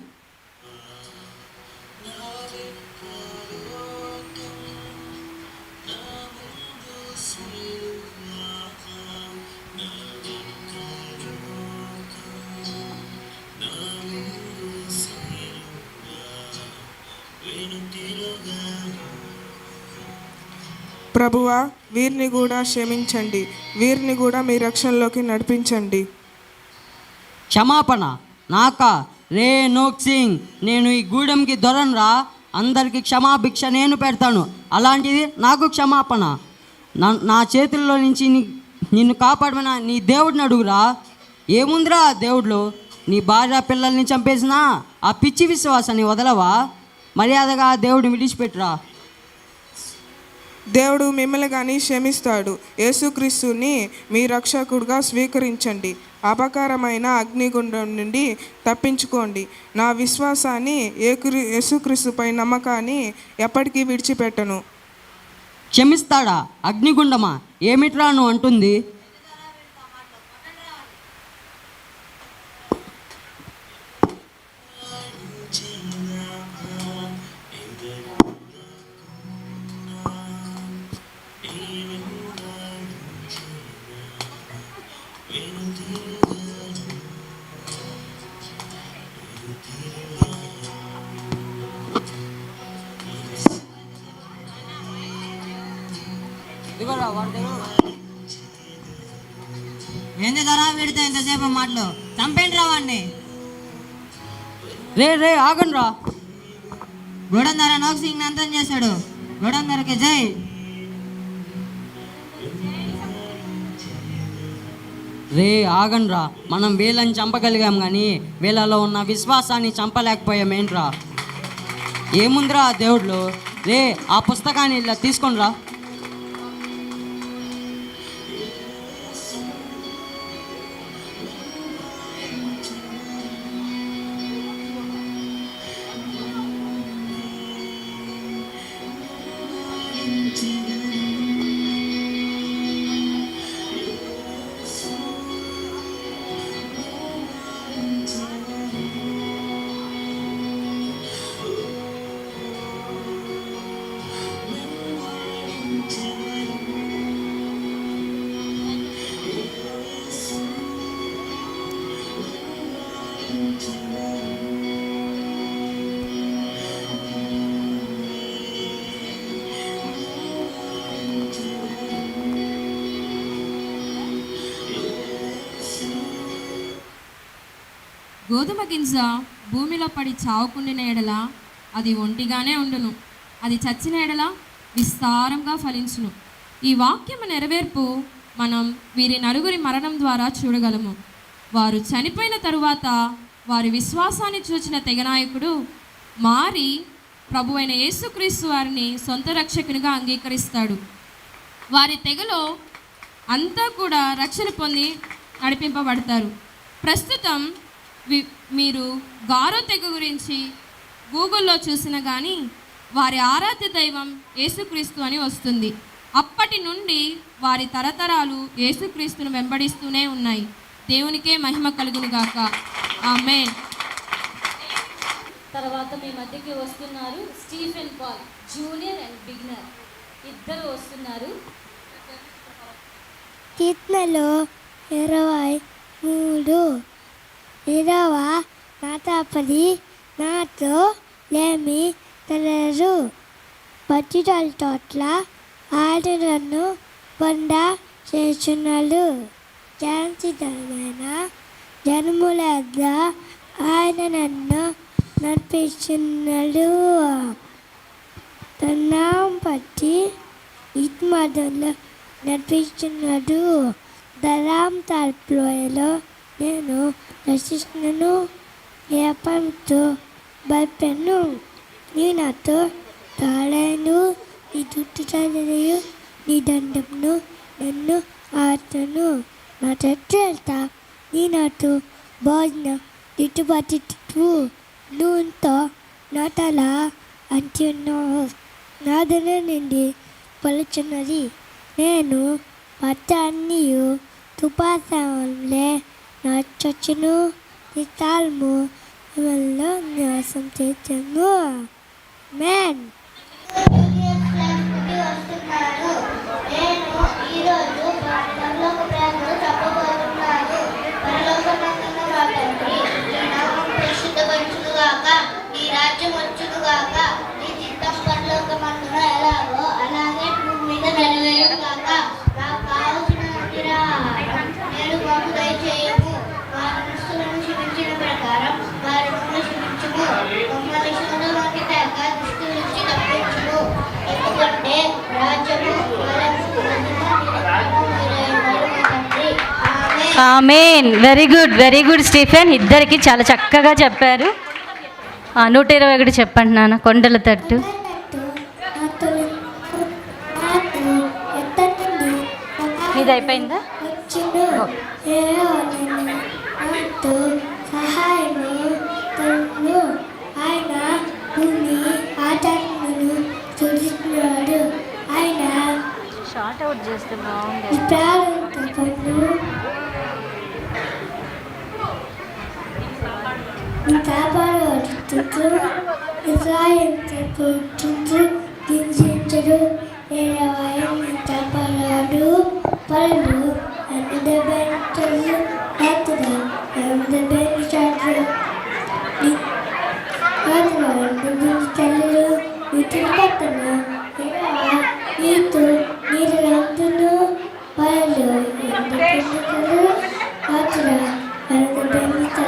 [SPEAKER 6] ప్రభువా, వీరిని కూడా క్షమించండి. వీరిని కూడా మీ రక్షణలోకి నడిపించండి.
[SPEAKER 11] క్షమాపణ నాకా? రే నోక్సింగ్, నేను ఈ గూడెంకి దొరనరా. అందరికీ క్షమాభిక్ష నేను పెడతాను. అలాంటిది నాకు క్షమాపణ? నా చేతుల్లో నుంచి నిన్ను కాపాడమని నీ దేవుడిని అడుగురా. ఏముందిరా దేవుడిలో? నీ భార్య పిల్లల్ని చంపేసినా ఆ పిచ్చి విశ్వాసాన్ని వదలవా? మర్యాదగా దేవుడిని విడిచిపెట్టురా.
[SPEAKER 6] దేవుడు మిమ్మల్ని కానీ క్షమిస్తాడు. యేసుక్రీస్తుని మీ రక్షకుడుగా స్వీకరించండి. అపకారమైన అగ్నిగుండం నుండి తప్పించుకోండి. నా విశ్వాసాన్ని, యేసుక్రీస్తుపై నమ్మకాన్ని ఎప్పటికీ విడిచిపెట్టను.
[SPEAKER 11] క్షమిస్తాడా? అగ్నిగుండమా? ఏమిట్రా నువ్వు అంటుంది?
[SPEAKER 13] ఏంది ధర వీడితే ఇంతసేపు మాటలు? చంపేండి రా వాడిని.
[SPEAKER 11] రే రే ఆగండి రా.
[SPEAKER 13] గూడెం ధర నోక్సింగ్ అంతం చేశాడు. గూడెం ధరకి జై.
[SPEAKER 11] రే ఆగండి రా. మనం వీళ్ళని చంపగలిగాం కానీ వీళ్ళలో ఉన్న విశ్వాసాన్ని చంపలేకపోయామేంట్రా? ఏముందిరా దేవుళ్ళు? రే ఆ పుస్తకాన్ని ఇలా తీసుకొని రా.
[SPEAKER 9] గోధుమ గింజ భూమిలో పడి చావుకుండిన ఎడల అది ఒంటిగానే ఉండును, అది చచ్చిన ఎడల విస్తారంగా ఫలించును. ఈ వాక్యము నెరవేర్పు మనం వీరి నలుగురి మరణం ద్వారా చూడగలము. వారు చనిపోయిన తరువాత వారి విశ్వాసాన్ని చూచిన తెగనాయకుడు మారి ప్రభు అయిన యేసుక్రీస్తు వారిని సొంత రక్షకునిగా అంగీకరిస్తాడు. వారి తెగలో అంతా కూడా రక్షణ పొంది నడిపింపబడతారు. ప్రస్తుతం మీరు గారో తెగ గురించి గూగుల్లో చూసినా కానీ వారి ఆరాధ్య దైవం యేసుక్రీస్తు అని వస్తుంది. అప్పటి నుండి వారి తరతరాలు యేసుక్రీస్తును వెంబడిస్తూనే ఉన్నాయి. దేవునికే మహిమ కలుగును గాక. ఆమేన్.
[SPEAKER 1] తర్వాత మీ మధ్యకి వస్తున్నారు Stephen Paul, junior and beginner ఇద్దరు వస్తున్నారు.
[SPEAKER 10] కీర్తనలు 23 నాతాపది నాతో లేమి తెలరు పచ్చిటల తోట్ల ఆయన నన్ను పొంద చేస్తున్నాడు. శాంతిదమైన జన్ముల ఆయన నన్ను నడిపిస్తున్నాడు. తన పట్టి ఇత్మదంలో నడిపిస్తున్నాడు. దరాం తాల్ప్లోయలో నేను రక్షిస్తున్నాను. ఏపంతో బల్పెను నీ నాతో తాళాను. నీ చుట్టూ చదివయు నీ దండంను నన్ను ఆడుతాను. నా చెట్టు వెళ్తా నీ నాతో భోజనం ఇటుబట్టి నూనెతో నటల అంటున్నావు. నాదన నుండి పలుచున్నది. నేను పచ్చ అన్నీయు తుపాసాలే నచ్చొచ్చును. నీ తాల్ము వల్ల న్యాసం చేస్తాను. మ్యాన్
[SPEAKER 5] వస్తున్నారు. నేను ఈరోజు పరలోక ప్రేమను చెప్పబోతున్నాను. పరలోకమందున్న మా తండ్రి, నీ నామం పరిశుద్ధపరచునుగాక, నీ రాజ్యం వచ్చునుగాక, నీ చిత్తం పరలోకమందున ఎలాగో అలాగే భూమి మీద నెరవేరుగాక. నాకు కావలసిన నేను మాకు దయచేయము. మా మనస్సులను క్షమించిన ప్రకారం వారిని క్షమించుము. మమ్మల్ని శోధనలోకి తేక దుష్టుల నుంచి తప్పించుము. ఎందుకంటే రాజ్యము
[SPEAKER 1] ఆమేన్. Very good Stephen. ఇద్దరికి చాలా చక్కగా చెప్పారు. 121 చెప్పండి నాన్న. కొండల తట్టు. ఇది అయిపోయిందా?
[SPEAKER 10] సహాయము ఆయన భూమి ఆటను చూస్తున్నాడు. ఆయన
[SPEAKER 1] షార్ట్ అవుట్ చేస్తే బాగుంది.
[SPEAKER 10] కాపాడుతూ ఇస్రాయేలు హింసించడు. కాపాడు పనులు అందబెట్టలు అందబెట్టాడు. తల్లులు వీటిని పక్కన నీతో నీరు రంగును పనులు ఎందుకు రాత్ర అందబెట్టి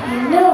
[SPEAKER 10] తల్లు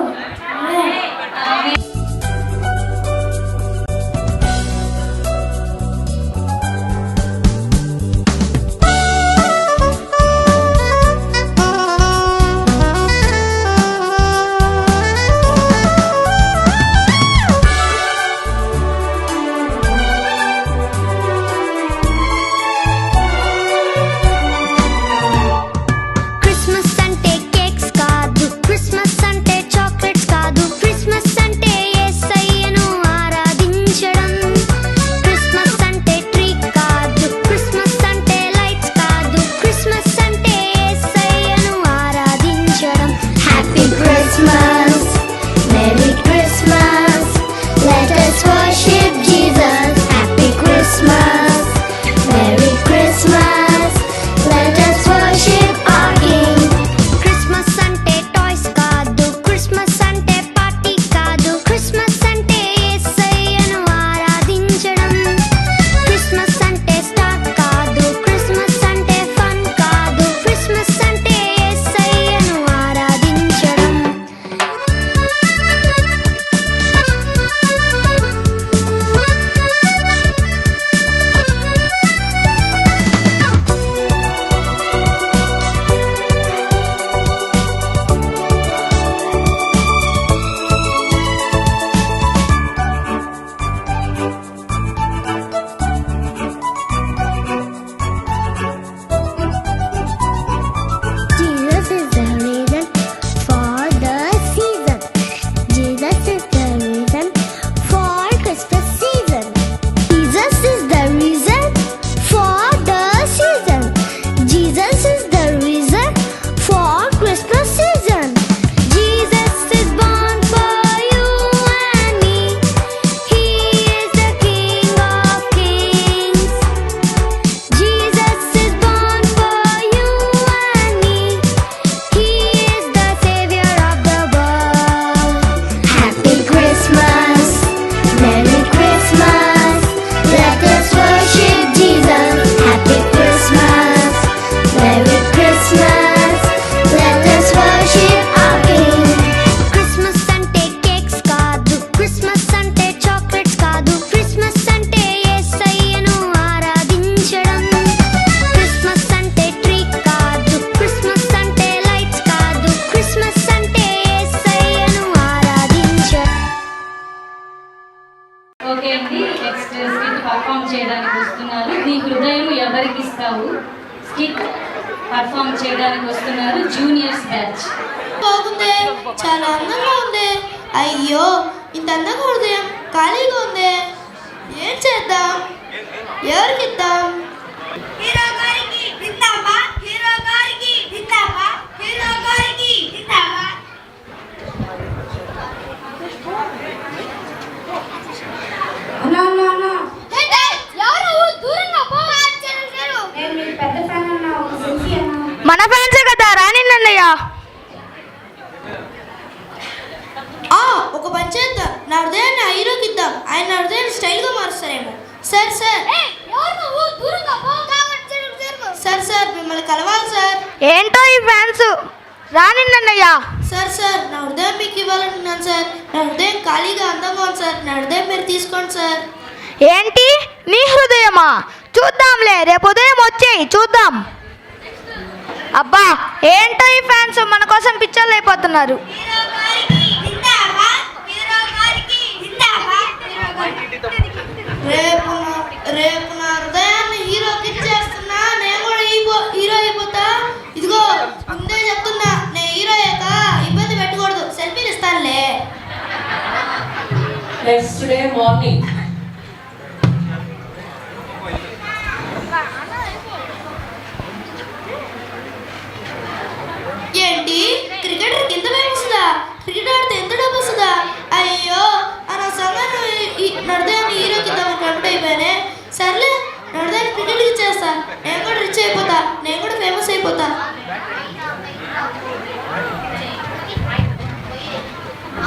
[SPEAKER 1] ఓకే అండి. నెక్స్ట్ స్కిట్ పర్ఫామ్ చేయడానికి వస్తున్నారు. నీ హృదయం ఎవరికి ఇస్తావు స్కిట్ పర్ఫామ్ చేయడానికి వస్తున్నారు జూనియర్స్ బ్యాచ్.
[SPEAKER 5] బాగుంది, చాలా అందంగా ఉంది. అయ్యో, ఇంత అందంగా హృదయం ఖాళీగా ఉంది. ఏం చేద్దాం? ఎవరికి ఇద్దాం?
[SPEAKER 6] హీరో గారికి జిందాబాద్, హీరో గారికి జిందాబాద్, హీరో గారికి జిందాబాద్. అన్నా అన్నా అన్నా, నేను మీ పెద్ద ఫ్యాన్ అన్నా, ఒక సెల్ఫీ అన్నా.
[SPEAKER 3] మన ఫ్యాన్సే కదా, రాని నన్నయ్య.
[SPEAKER 5] ఒక పని చేద్దాం, నా హృదయాన్ని ఆ హీరోకి ఇద్దాం. ఆయన నా హృదయాన్ని స్టైల్గా మారుస్తారేమో. సార్ సార్ సార్ సార్ మిమ్మల్ని కలవాలి సార్.
[SPEAKER 3] ఏంటో ఈ ఫ్యాన్స్, రాని నన్నయ్య.
[SPEAKER 5] సార్ సార్ నా హృదయం మీకు ఇవ్వాలంటున్నాను సార్. నా హృదయం ఖాళీగా అందంగా ఉంది సార్. నా హృదయం మీరు తీసుకోండి సార్.
[SPEAKER 3] ఏంటి నీ హృదయమా? చూద్దాంలే, రేపు ఉదయం వచ్చేయి చూద్దాం. అబ్బా, ఏంటో ఈ ఫ్యాన్స్ మన కోసం పిచ్చర్లు అయిపోతున్నారు.
[SPEAKER 6] హీరో గారికి జిందాబాద్, హీరో గారికి జిందాబాద్.
[SPEAKER 5] రేపు నా హృదయాన్ని హీరోకి ఇచ్చేస్తున్నా. నేను కూడా హీరో అయిపోతా. ఇదిగో ముందే చెప్తున్నా, నేను హీరో అయ్యాక ఇబ్బంది పెట్టకూడదు. సెల్ఫీలు ఇస్తానులే.
[SPEAKER 14] నెక్స్ట్ డే మార్నింగ్
[SPEAKER 5] ఏంటి, క్రికెటర్ కింద వస్తుందా? క్రికెట్ ఆడితే ఎంత డబ్బు వస్తుందా? అయ్యో, అనవసరంగా నా హృదయాన్ని హీరోకి ఇద్దామని కమిట్ అయిపోయానే. సర్లే, నా హృదయాన్ని క్రికెట్కి ఇచ్చేస్తా. నేను కూడా రిచ్ అయిపోతా, నేను కూడా ఫేమస్ అయిపోతా.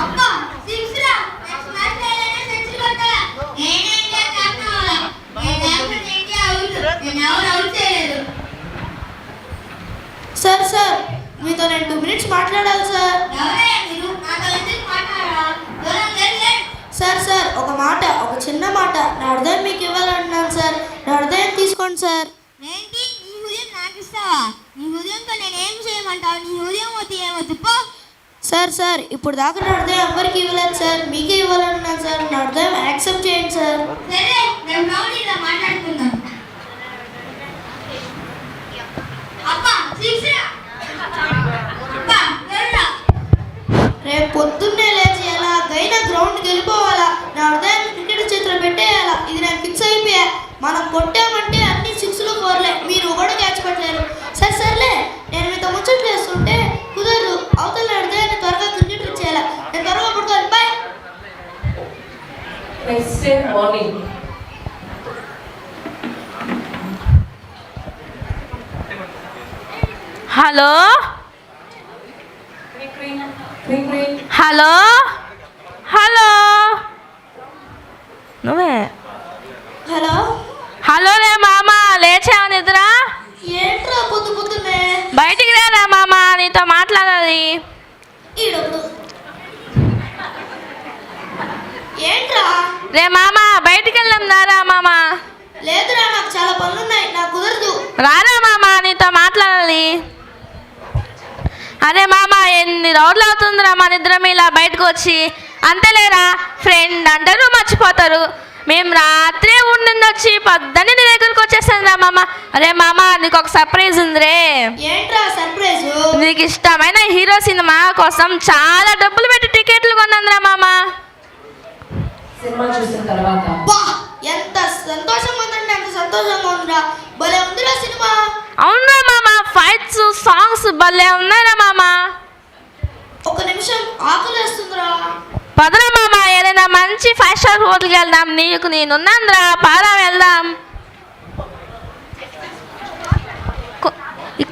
[SPEAKER 6] అబ్బా, సిక్స్ రా. నెక్స్ట్ మ్యాచ్ వేయాలనే సెంచరీ కొట్టాలా? నేనే ఇండియా కెప్టెన్ అవ్వాలా? నేను లేకపోతే ఇండియా అవుట్. నేను ఎవరు అవుట్ చేయలేదు.
[SPEAKER 5] సార్ సార్ మీతో నేను 2 minutes మాట్లాడాలి సార్.
[SPEAKER 6] ఎవరయ్యా మీరు? నాతో ఎందుకు మాట్లాడాలా? దూరం లేదు.
[SPEAKER 5] సార్ సార్ ఒక మాట, ఒక చిన్న మాట. నా హృదయం మీకు ఇవ్వాలంటున్నాను సార్. నా హృదయం తీసుకోండి సార్.
[SPEAKER 6] ఏంటి, నీ హృదయం నాకు ఇస్తావా? నీ హృదయంతో నేను ఏం చేయమంటావు? నీ హృదయం వద్దు, ఏమొద్దు పో.
[SPEAKER 5] సార్ సార్ ఇప్పుడు దాకా నా హృదయం ఎవరికి ఇవ్వలేదు సార్. మీకే ఇవ్వాలంటున్నాను సార్. నా హృదయం యాక్సెప్ట్ చేయండి సార్.
[SPEAKER 6] సరే, రేపు రౌడీలో మాట్లాడుకుందాం. అబ్బా, సిక్స్ రా. అబ్బా, వెళ్ళరా.
[SPEAKER 5] రేపు పొద్దున్నే లేచి ఎలాగైనా గ్రౌండ్కి వెళ్ళిపోవాలా. నా హృదయాన్ని క్రికెట్ చేతిలో పెట్టేయాలా. ఇది నేను ఫిక్స్ అయిపోయా. మనం కొట్టామంటే అన్ని 6లు 4లే. మీరు కూడా క్యాచ్ పెట్టలేరు. సరే సర్లే, నేను మీతో ముచ్చట్లు చేస్తుంటే కుదరదు. అవతల నా హృదయాన్ని త్వరగా క్రికెట్ ఇచ్చేయాలా. నేను త్వరగా పడుకోవాలి. Bye.
[SPEAKER 14] Next day morning
[SPEAKER 3] hello hello hello, నువ్వే?
[SPEAKER 5] హలో
[SPEAKER 3] హలో రే మామ, లేచావు నిద్ర?
[SPEAKER 5] ఏంట్రా పొద్దున్నే?
[SPEAKER 3] బయటికి రారా మామ, నీతో మాట్లాడాలి.
[SPEAKER 5] ఈడొకడు. ఏంట్రా?
[SPEAKER 3] రే మామ, బయటికి వెళ్దాం రారా మామ.
[SPEAKER 5] లేదురా, నాకు చాలా పనులున్నాయి, నాకు కుదరదు.
[SPEAKER 3] రారా మామ, నీతో మాట్లాడాలి. అరే మామ, ఎన్ని రోజులు అవుతుందిరా మన ఇద్దరం ఇలా బయటకు వచ్చి. అంతేలేరా, ఫ్రెండ్ అంటారు మర్చిపోతారు. మేము రాత్రే ఉండింది వచ్చి పొద్దున్నే నీ దగ్గరకు వచ్చేసాను రా మామ. అరే మామ, నీకు ఒక సర్ప్రైజ్ ఉందిరే.
[SPEAKER 5] ఏంట్రా సర్ప్రైజ్?
[SPEAKER 3] నీకు ఇష్టమైన హీరో సినిమా కోసం చాలా డబ్బులు పెట్టి టికెట్లు కొన్నాను రా మామ.
[SPEAKER 14] సినిమా చూసిన తర్వాత
[SPEAKER 5] ఎంత సంతోషంగా ఉందంటే అంత సంతోషంగా ఉందిరా. భలే ఉందిరా సినిమా.
[SPEAKER 3] అవునా మామ, ఫైట్స్ సాంగ్స్ భలే ఉన్నారా మామ.
[SPEAKER 5] ఒక నిమిషం ఆకలేస్తుందిరా.
[SPEAKER 3] పదరా మామ, ఏదైనా మంచి 5 star హోటల్కి వెళ్దాం. నీకు నేనున్నానురా, పారా వెళ్దాం.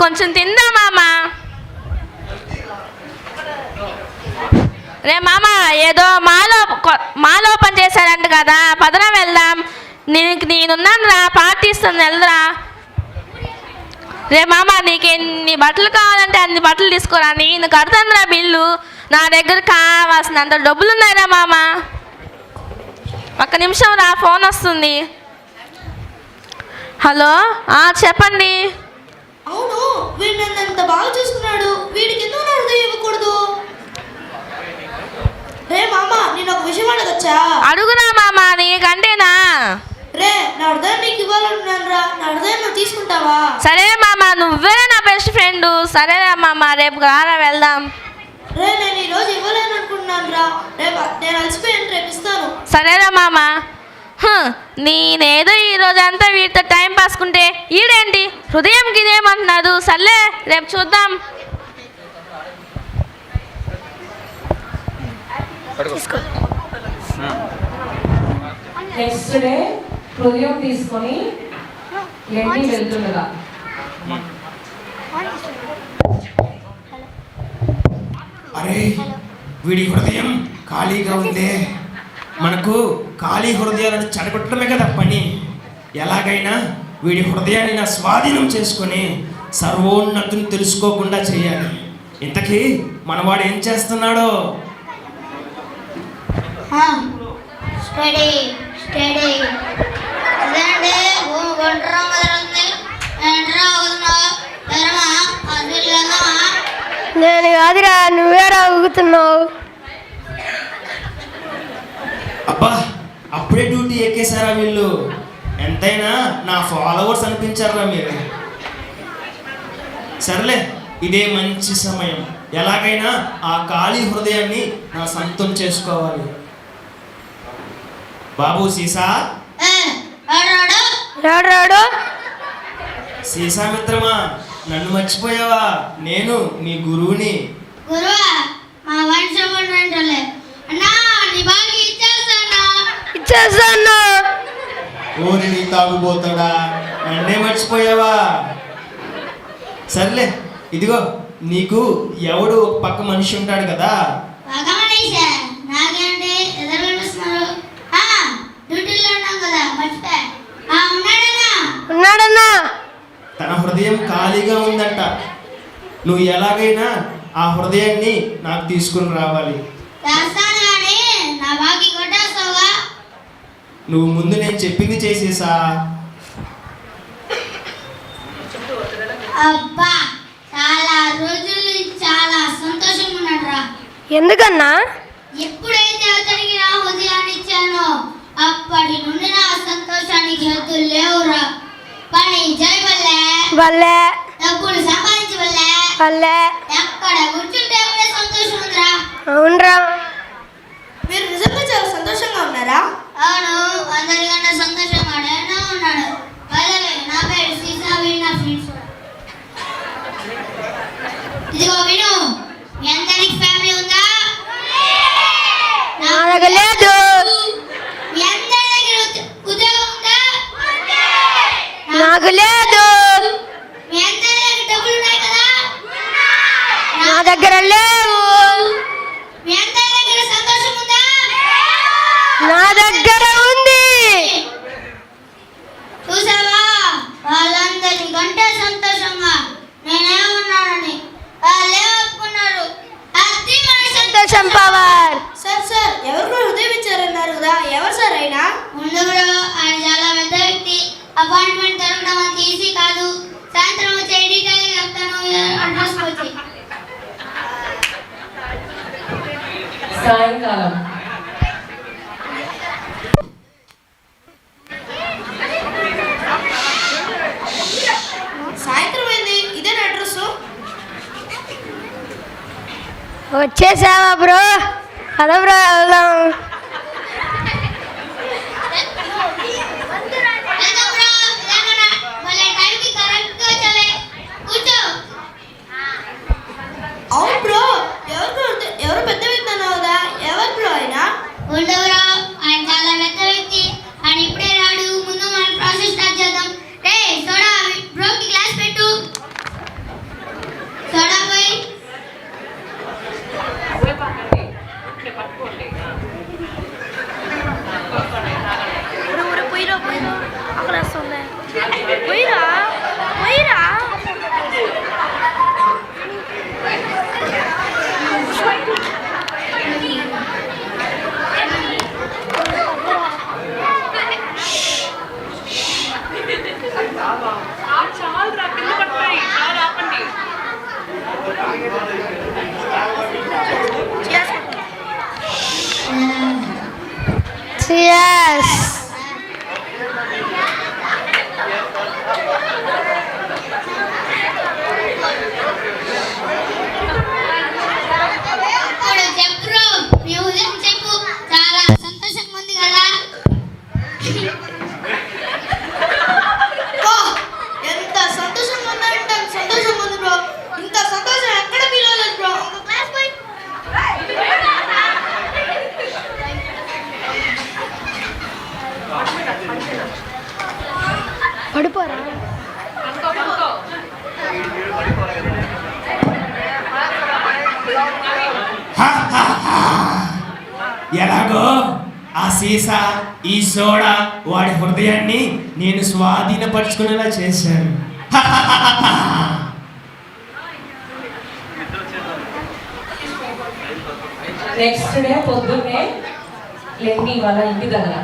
[SPEAKER 3] కొంచెం తిందా మామ. రే మామ, ఏదో మాల్ ఓపెన్ చేశారంట కదా, పదరా వెళ్దాం. నేనున్నానురా, పార్టీ ఇస్తుంది, వెళ్దరా. రే మామ, నీకు ఎన్ని బట్టలు కావాలంటే అన్ని బట్టలు తీసుకోరా. నేను కడతానురా బిల్లు. నా దగ్గర కావాల్సినంత డబ్బులు ఉన్నాయిరా మామ. ఒక్క నిమిషం రా, ఫోన్ వస్తుంది. హలో, చెప్పండి.
[SPEAKER 5] అవును, వీడు నన్ను ఎంత బాగా చూసుకున్నాడు. వీడికి ఎందుకు నా హృదయం ఇవ్వకూడదు? రే మామ, నేను ఒక విషయం అడగచ్చా?
[SPEAKER 6] అడగొచ్చా?
[SPEAKER 9] అడుగురా మామ, నీకంటేనా?
[SPEAKER 6] రే నా హృదయం నీకు ఇవ్వాలనుకున్నాను రా, నా హృదయం నువ్వు తీసుకుంటావా?
[SPEAKER 9] సరే మామ, నువ్వే నా బెస్ట్ ఫ్రెండ్. సరేరా మామ, రేపు రారా వెళ్దాం.
[SPEAKER 6] రే నేను ఈరోజు ఇవ్వలేను అనుకుంటున్నాను రా, రేపు నేను అలసిపోయాను, రేపు ఇస్తాను.
[SPEAKER 9] సరేరా మామ. నేనేదో ఈ రోజంతా వీటితో టైం పాసుకుంటే ఈడేంటి హృదయం గిదేమంటున్నాడు. సర్లే రేపు చూద్దాం.
[SPEAKER 14] నెక్స్ట్ డే హృదయం తీసుకొని ఎండి వెళ్తుండగా
[SPEAKER 15] అరే వీడి హృదయం ఖాళీగా ఉందే, మనకు ఖాళీ హృదయాలను చెడగొట్టడమే కదా పని. ఎలాగైనా వీడి హృదయాన్ని నా స్వాధీనం చేసుకొని సర్వోన్నతిని తెలుసుకోకుండా చేయాలి. ఇంతకీ మనవాడు ఏం చేస్తున్నాడో?
[SPEAKER 5] స్టడీ స్టడీ అదేంటి భూమి గుండ్రం మొదలుంది, ఏంట్రా అవుతున్నావు? నేను కాదురా, నువ్వేరా ఊగుతున్నావు.
[SPEAKER 15] అబ్బా అప్పుడే డ్యూటీ ఎక్కేశారా వీళ్ళు? ఎంతైనా నా ఫాలోవర్స్ అనిపించారా మీరు? సర్లే ఇదే మంచి సమయం, ఎలాగైనా ఆ ఖాళీ హృదయాన్ని నా సొంతం చేసుకోవాలి. బాబు సీసా,
[SPEAKER 5] రాడు
[SPEAKER 15] సీసా మిత్రమా, నన్ను మర్చిపోయావా? నేను నీ గురువుని.
[SPEAKER 5] గురువా మా వంశం వెంటలే అన్నా, నీ బాగా ఇచ్చేస్తాను.
[SPEAKER 15] ఓరి నీ తాగుపోతాడా, నన్నే మర్చిపోయావా? సర్లే ఇదిగో, నీకు ఎవడు ఒక పక్క మనిషి ఉంటాడు కదా.
[SPEAKER 5] నాకేంటి ఎదురు కనిపిస్తున్నారు? డ్యూటీలో ఉన్నాం కదా, మర్చిపోయా. ఉన్నాడన్నా.
[SPEAKER 15] తన హృదయం ఖాళీగా ఉందంట. నువ్వు ఎలాగైనా ఆ హృదయాన్ని నాకు తీసుకుని రావాలి. నువ్వు ముందు నేను చెప్పింది చేసేసా.
[SPEAKER 5] అబ్బా చాలా రోజుల నుంచి చాలా సంతోషంగా ఉన్నాడురా. ఎందుకన్నా? ఎప్పుడైతే అతనికి నా హృదయాన్ని ఇచ్చానో అప్పటి నుండి నా సంతోషానికి హద్దులు లేవురా. పని చేయ వల్లే డబ్బులు సంపాదించే వల్లే ఎక్కడ కూర్చుంటే కూడా సంతోషం ఉందిరా. అవునరా. మీరు నిజంగా చాలా సంతోషంగా ఉన్నారా? అవును, అందరికన్నా సంతోషంగానే ఉన్నాడు. నా పేరు సీసా, నా ఫ్రెండ్స్. ఇదిగో విను, మీ అందరికి ఫ్యామిలీ ఉందా? నా దగ్గర లేదు. మీ అందరి దగ్గర ఉద్యోగం ఉందా? నాకు లేదు. మీ అందరి దగ్గర డబ్బులు ఉన్నాయి కదా? నా దగ్గర లేవు. మీ అందరి దగ్గర సంతోషం ఉందా? నా దగ్గర ఉంది. చూసావా, వాళ్ళందరికంటే సంతోషంగా నేనేమన్నానని వాళ్ళే ఒప్పుకున్నారు. అది మన సంతోషం పవర్. సార్ ఎవరు హృదయం ఇచ్చారన్నారు కదా, ఎవరు సార్ అయినా? ముందు ఆయన చాలా పెద్ద వ్యక్తి. అపాయింట్మెంట్ దొరకడం అంత ఈజీ కాదు. సాయంత్రం వచ్చే డీటెయిల్ చెప్తాను, అడ్రస్ వచ్చి.
[SPEAKER 14] సాయంకాలం
[SPEAKER 6] సాయంత్రం అయింది, ఇదే నా అడ్రస్.
[SPEAKER 5] వచ్చేసావా బ్రో? అదే బ్రో వెళ్దాం. అవును బ్రో, ఎవరు పెద్ద వ్యక్తి అన్నావు కదా, ఎవరు బ్రో అయినా? ఉండవురా, ఆయన చాలా పెద్ద వ్యక్తి. ఆయన ఇప్పుడే రాడు, ముందు మనం ప్రాసెస్ స్టార్ట్ చేద్దాం. రే సోడా, బ్రోకి గ్లాస్ పెట్టు. సోడా పోయి. పోయిరా అక్కడ వస్తుంది. పోయిరా పోయిరా.
[SPEAKER 10] Yes.
[SPEAKER 8] చాలా సంతోషంగా ఉంది కదా. ఎంత సంతోషంగా ఉందంటే సంతోషంగా ఉంది బ్రో. ఇంత సంతోషం ఎక్కడ ఫీల్ అవ్వలేదు బ్రో. ఒక క్లాస్ పోయి
[SPEAKER 10] పడిపోరా.
[SPEAKER 15] ఎలాగో ఆ సీసా ఈ సోడా వాడి హృదయాన్ని నేను స్వాధీనపరుచుకునేలా చేశాను.
[SPEAKER 14] నెక్స్ట్ డే పొద్దున్నే లెండి వాళ్ళ ఇంటి దగ్గర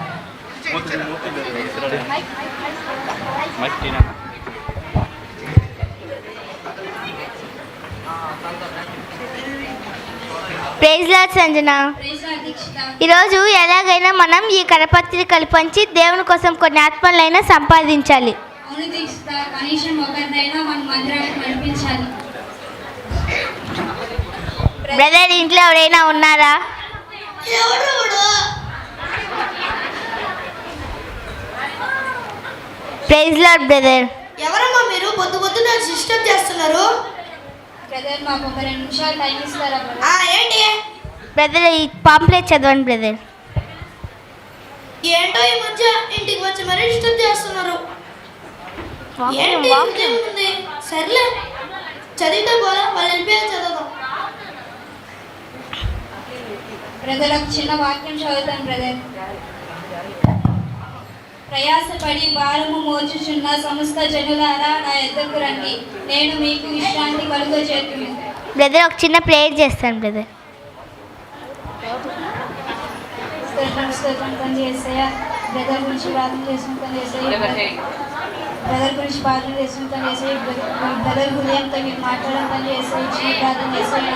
[SPEAKER 10] ప్రైజ్ లార్డ్ సంజన. ఈరోజు ఎలాగైనా మనం ఈ కరపత్రికలు పంచి దేవుని కోసం కొన్ని ఆత్మలైనా సంపాదించాలి.
[SPEAKER 9] అవును దీక్షిత, కనీసం ఒకరినైనా మన మందిరానికి నడిపించాలి.
[SPEAKER 10] బ్రదర్, ఇంట్లో ఎవరైనా ఉన్నారా? Praise Lord brother.
[SPEAKER 8] ఎవరమ్మా మీరు పొద్దు పొద్దున డిస్టర్బ్ చేస్తున్నారు?
[SPEAKER 9] బ్రదర్, మాకు ఒక 2 నిమిషాలు టైం ఇస్తారా?
[SPEAKER 8] ఏంటి
[SPEAKER 10] బ్రదర్, ఈ పాంప్లెట్ చదవండి బ్రదర్.
[SPEAKER 8] ఏంటో ఈ మధ్య ఇంటికి వచ్చి మరీ డిస్టర్బ్ చేస్తున్నారు. ఏంటి ఉంది? సర్లే చదివితే పోదా, వాళ్ళు వెళ్ళిపోయారు చదువుదాం.
[SPEAKER 9] బ్రదర్, ఒక చిన్న వాక్యం చదువుతాను బ్రదర్. ప్రయాసపడి భారము మోచుచున్న సమస్త జనులారా నా యొద్దకు రండి, నేను మీకు విశ్రాంతి కలుగజేతును.
[SPEAKER 10] బ్రదర్, ఒక చిన్న ప్రేయర్ చేస్తాను బ్రదర్.
[SPEAKER 9] స్తోత్రం తండ్రి యేసయ్య. బ్రదర్ గురించి ప్రార్థన చేసుకుంటాను యేసయ్య. బ్రదర్ గురించి ప్రార్థన చేసుకుంటాను యేసయ్య. బ్రదర్ హృదయంతో మీరు మాట్లాడడం తండ్రి యేసయ్య. చిన్న ప్రార్థన యేసయ్య.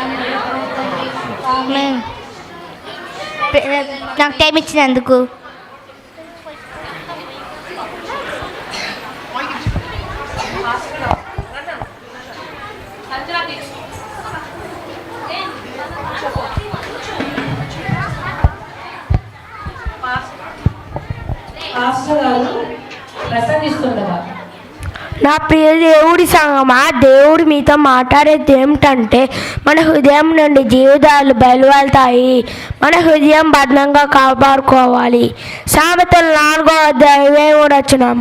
[SPEAKER 10] ఆమేన్. నాకు టైం ఇచ్చినందుకు.
[SPEAKER 14] పాస్టర్ గారు ప్రసంగిస్తుండగా,
[SPEAKER 10] నా ప్రియ దేవుడి సంగమా, దేవుడు మీతో మాట్లాడేది ఏమిటంటే మన హృదయం నుండి జీవితాలు బయలువెళ్తాయి. మన హృదయం భద్రంగా కాపాడుకోవాలి. సామెతలు 4:23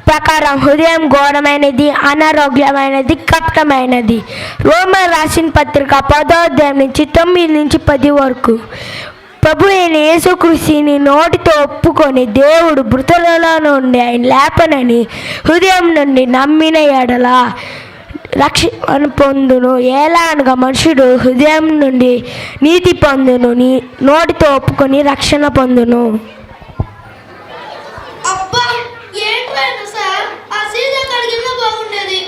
[SPEAKER 10] ప్రకారం హృదయం ఘోరమైనది, అనారోగ్యమైనది, కపటమైనది. రోమన్ రాసిన పత్రిక 10:9-10 వరకు. ప్రభు అయిన యేసుక్రీస్తుని నోటితో ఒప్పుకొని దేవుడు మృతులలో నుండి ఆయన లేపనని హృదయం నుండి నమ్మిన ఎడల రక్షణ పొందును. ఎలా అనగా మనుషుడు హృదయం నుండి నీతి పొందును, నోటితో ఒప్పుకొని రక్షణ పొందును.
[SPEAKER 8] అబ్బా ఏంట్రైనా సార్, ఆ సీజన్ కడిగినా బాగుండేది.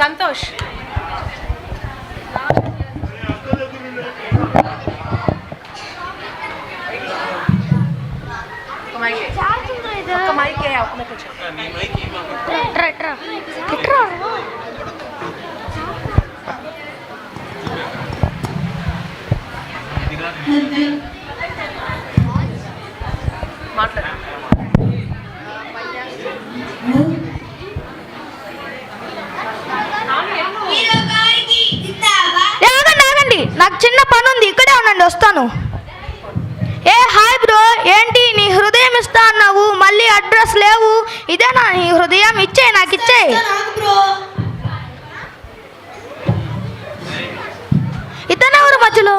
[SPEAKER 3] సంతోష్,
[SPEAKER 10] నాకు చిన్న పని ఉంది, ఇక్కడే ఉండండి, వస్తాను. హాయ్ బ్రో, ఏంటి నీ హృదయం ఇస్తా అన్నావు, మళ్ళీ అడ్రస్ లేవు. ఇదేనా నీ హృదయం? ఇచ్చే, నాకు ఇచ్చే. ఇతనెవరు మధ్యలో?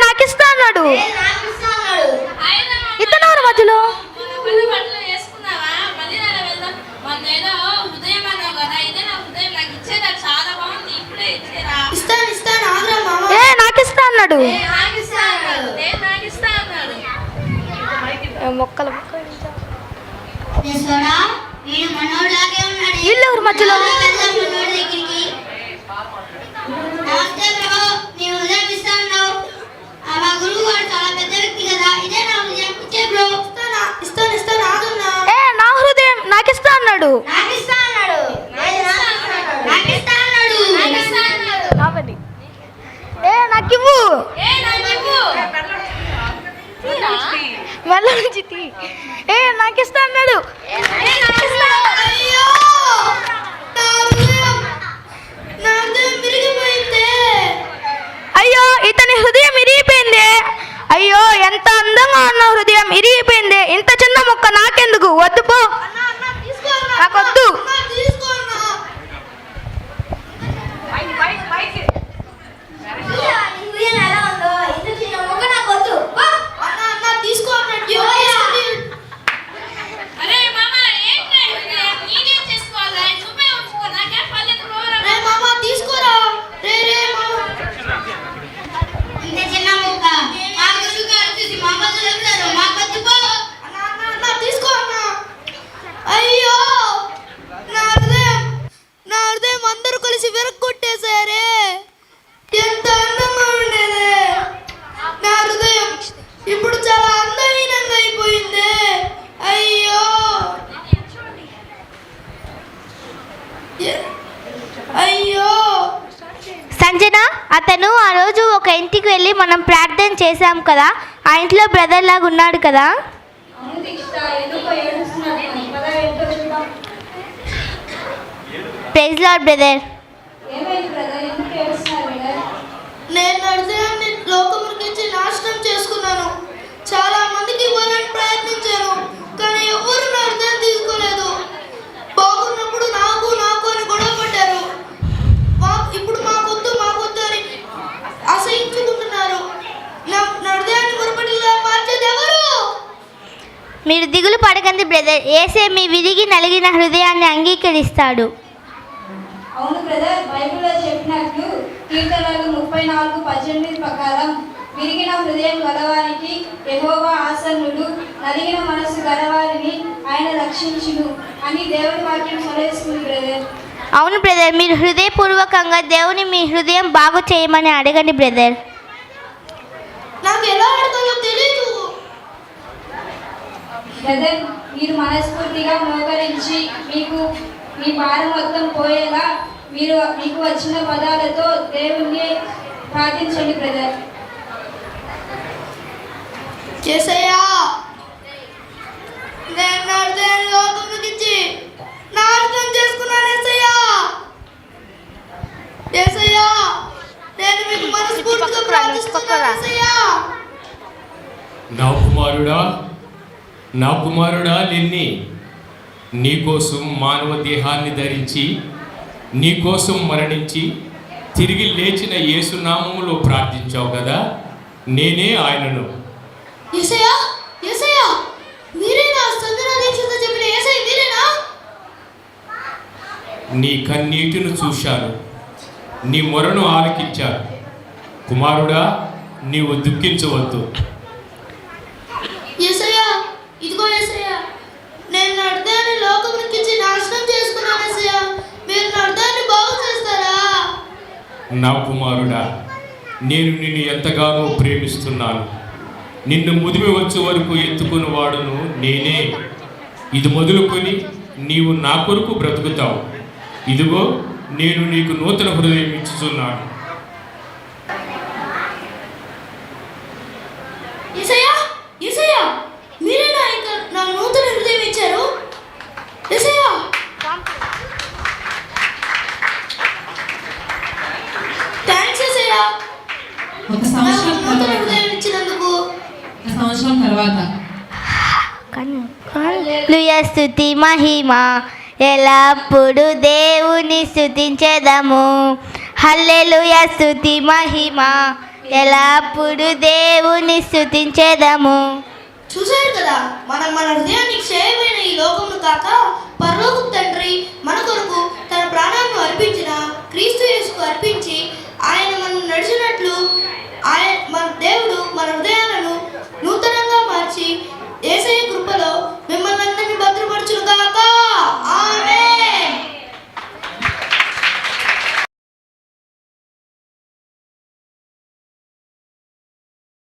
[SPEAKER 10] నాకు ఇస్తా అన్నాడు. ఇతనెవరు మధ్యలో? నాకు ఇస్తా అన్నాడు. మొక్కలు
[SPEAKER 5] వీడు మనోళ్ళలాగే ఉన్నాడు.
[SPEAKER 10] వీళ్ళెవరు మధ్యలో?
[SPEAKER 5] మనోడి దగ్గరికి నమస్తే బ్రో, నీ హృదయం ఇస్తా అన్నావు. మా గురువు గారు చాలా పెద్ద వ్యక్తి కదా, ఇదే నా హృదయం. ఇచ్చే బ్రో. ఇస్తాను ఆగున్నా.
[SPEAKER 10] నా హృదయం నాకు ఇస్తా అన్నాడు.
[SPEAKER 5] నాకిస్తా అన్నాడు.
[SPEAKER 10] కాబట్టి నాకు ఇవ్వు. మళ్ళీ నుంచి తీ. నాకు ఇస్తా అన్నాడు.
[SPEAKER 5] అయ్యో, నా హృదయం విరిగిపోయిందే.
[SPEAKER 10] అయ్యో ఇతని హృదయం ఇరిగిపోయింది. అయ్యో ఎంత అందంగా ఉన్న హృదయం ఇరిగిపోయింది. ఇంత చిన్న మొక్క నాకెందుకు? వద్దు పో, నాకొద్దు.
[SPEAKER 5] ఎలా ఉందో ఇంత చిన్న మొక్క నాకు వద్దు. తీసుకో అన్నట్టు.
[SPEAKER 9] అరే మామ ఏంటి నీనే చేసుకోవాలా? నువ్వే ఉంచుకో, నాకేం పర్లేదు.
[SPEAKER 5] రే మామ తీసుకోరా. రే మామ, ఇంత చిన్న మొక్క మా గురువు గారు చూసి మా బదులు చెప్తారు. మా కొద్దు పో. అన్న తీసుకో అన్న. అయ్యో, నా హృదయం అందరూ కలిసి విరగొట్టేశారే. ఎంత అందంగా ఉండేదే నా హృదయం, ఇప్పుడు చాలా అందహీనంగా అయిపోయింది. అయ్యో అయ్యో.
[SPEAKER 7] సంజన, అతను ఆ రోజు ఒక ఇంటికి వెళ్ళి మనం ప్రార్థన చేశాం కదా, ఆ ఇంట్లో బ్రదర్ లాగా ఉన్నాడు కదా. Praise Lord brother.
[SPEAKER 5] నేను నా హృదయాన్ని లోకమునికి నాశనం చేసుకున్నాను. చాలా మందికి ఇవ్వాలని ప్రయత్నించాను, కానీ ఎవరు నా హృదయం తీసుకోలేదు. బాగున్నప్పుడు నాకు అని గొడవ పడ్డారు. ఇప్పుడు మాకొద్దు అని అసహించుకుంటున్నారు. నా హృదయాన్ని మురపటిగా మార్చేది ఎవరు?
[SPEAKER 7] మీరు దిగులు పడకండి బ్రదర్, యేసే మీ విరిగి నలిగిన హృదయాన్ని అంగీకరిస్తాడు.
[SPEAKER 16] అవును బ్రదర్, బైబిల్లో చెప్పినట్లు కీర్తనలు 34:18 ప్రకారం విరిగిన హృదయం గలవారికి యెహోవా ఆసన్నుడు, నలిగిన మనసు గలవారిని ఆయన రక్షించును అని దేవుని వాక్యం సెలవిస్తుంది బ్రదర్.
[SPEAKER 7] అవును బ్రదర్, మీరు హృదయపూర్వకంగా దేవుని మీ హృదయం బాగు చేయమని అడగండి బ్రదర్.
[SPEAKER 5] నాకు ఎలా అడగాలో తెలియదు
[SPEAKER 16] బ్రదర్. మీరు మనస్ఫూర్తిగా మోకరించి మీ భారం మొత్తం పోయేలా మీకు వచ్చిన పదాలతో దేవుణ్ణి ప్రార్థించండి బ్రదర్.
[SPEAKER 5] యేసయ్యా, నేను నా హృదయాన్ని లోకమునికి నా అర్థం చేసుకున్నాను. యేసయ్యా, నేను మీకు మనస్ఫూర్తిగా ప్రార్థిస్తున్నాను. యేసయ్యా,
[SPEAKER 17] నా కుమారుడా లెన్ని, నీకోసం మానవ దేహాన్ని ధరించి నీకోసం మరణించి తిరిగి లేచిన యేసునామములో ప్రార్థించావు కదా, నేనే ఆయనను.
[SPEAKER 5] యేసయ్యా, మీరేనా సంజన దీక్షతో చెప్పిన యేసయ్య? మీరేనా?
[SPEAKER 17] నీ కన్నీటిని చూశాను, నీ మొరను ఆలకించాను. కుమారుడా, నీవు దుఃఖించవద్దు.
[SPEAKER 5] యేసయ్యా, ఇదిగో యేసయ్యా, నేను నా హృదయాన్ని లోకమునికి నాశనం చేసుకున్నాను. యేసయ్యా, మీరు నా హృదయాన్ని బాగు చేస్తారా?
[SPEAKER 17] నా కుమారుడా, నేను నిన్ను ఎంతగానో ప్రేమిస్తున్నాను. నిన్ను ముదిమి వచ్చే వరకు ఎత్తుకుని వాడును నేనే. ఇది మొదలుకొని నీవు నా కొరకు బ్రతుకుతావు. ఇదిగో నేను నీకు నూతన హృదయం ఇచ్చుచున్నాను.
[SPEAKER 5] యేసయ్యా, మీరేనా ఇంకా నా నూతన హృదయం ఇచ్చారు? యేసయ్యా, థాంక్స్ యేసయ్యా,
[SPEAKER 14] ఒక సంవత్సరం
[SPEAKER 5] నూతన హృదయం ఇచ్చినందుకు.
[SPEAKER 14] తర్వాత
[SPEAKER 7] హల్లెలూయా, స్తుతి మహిమ ఎల్లప్పుడు దేవుని స్తుతించెదము. హల్లెలూయా, స్తుతి మహిమ ఎల్లప్పుడు దేవుని స్తుతించెదము.
[SPEAKER 5] చూశారు కదా, మనం మన హృదయాన్ని క్షయమైన ఈ లోకమును కాక పరలోకపు తండ్రి మన కొరకు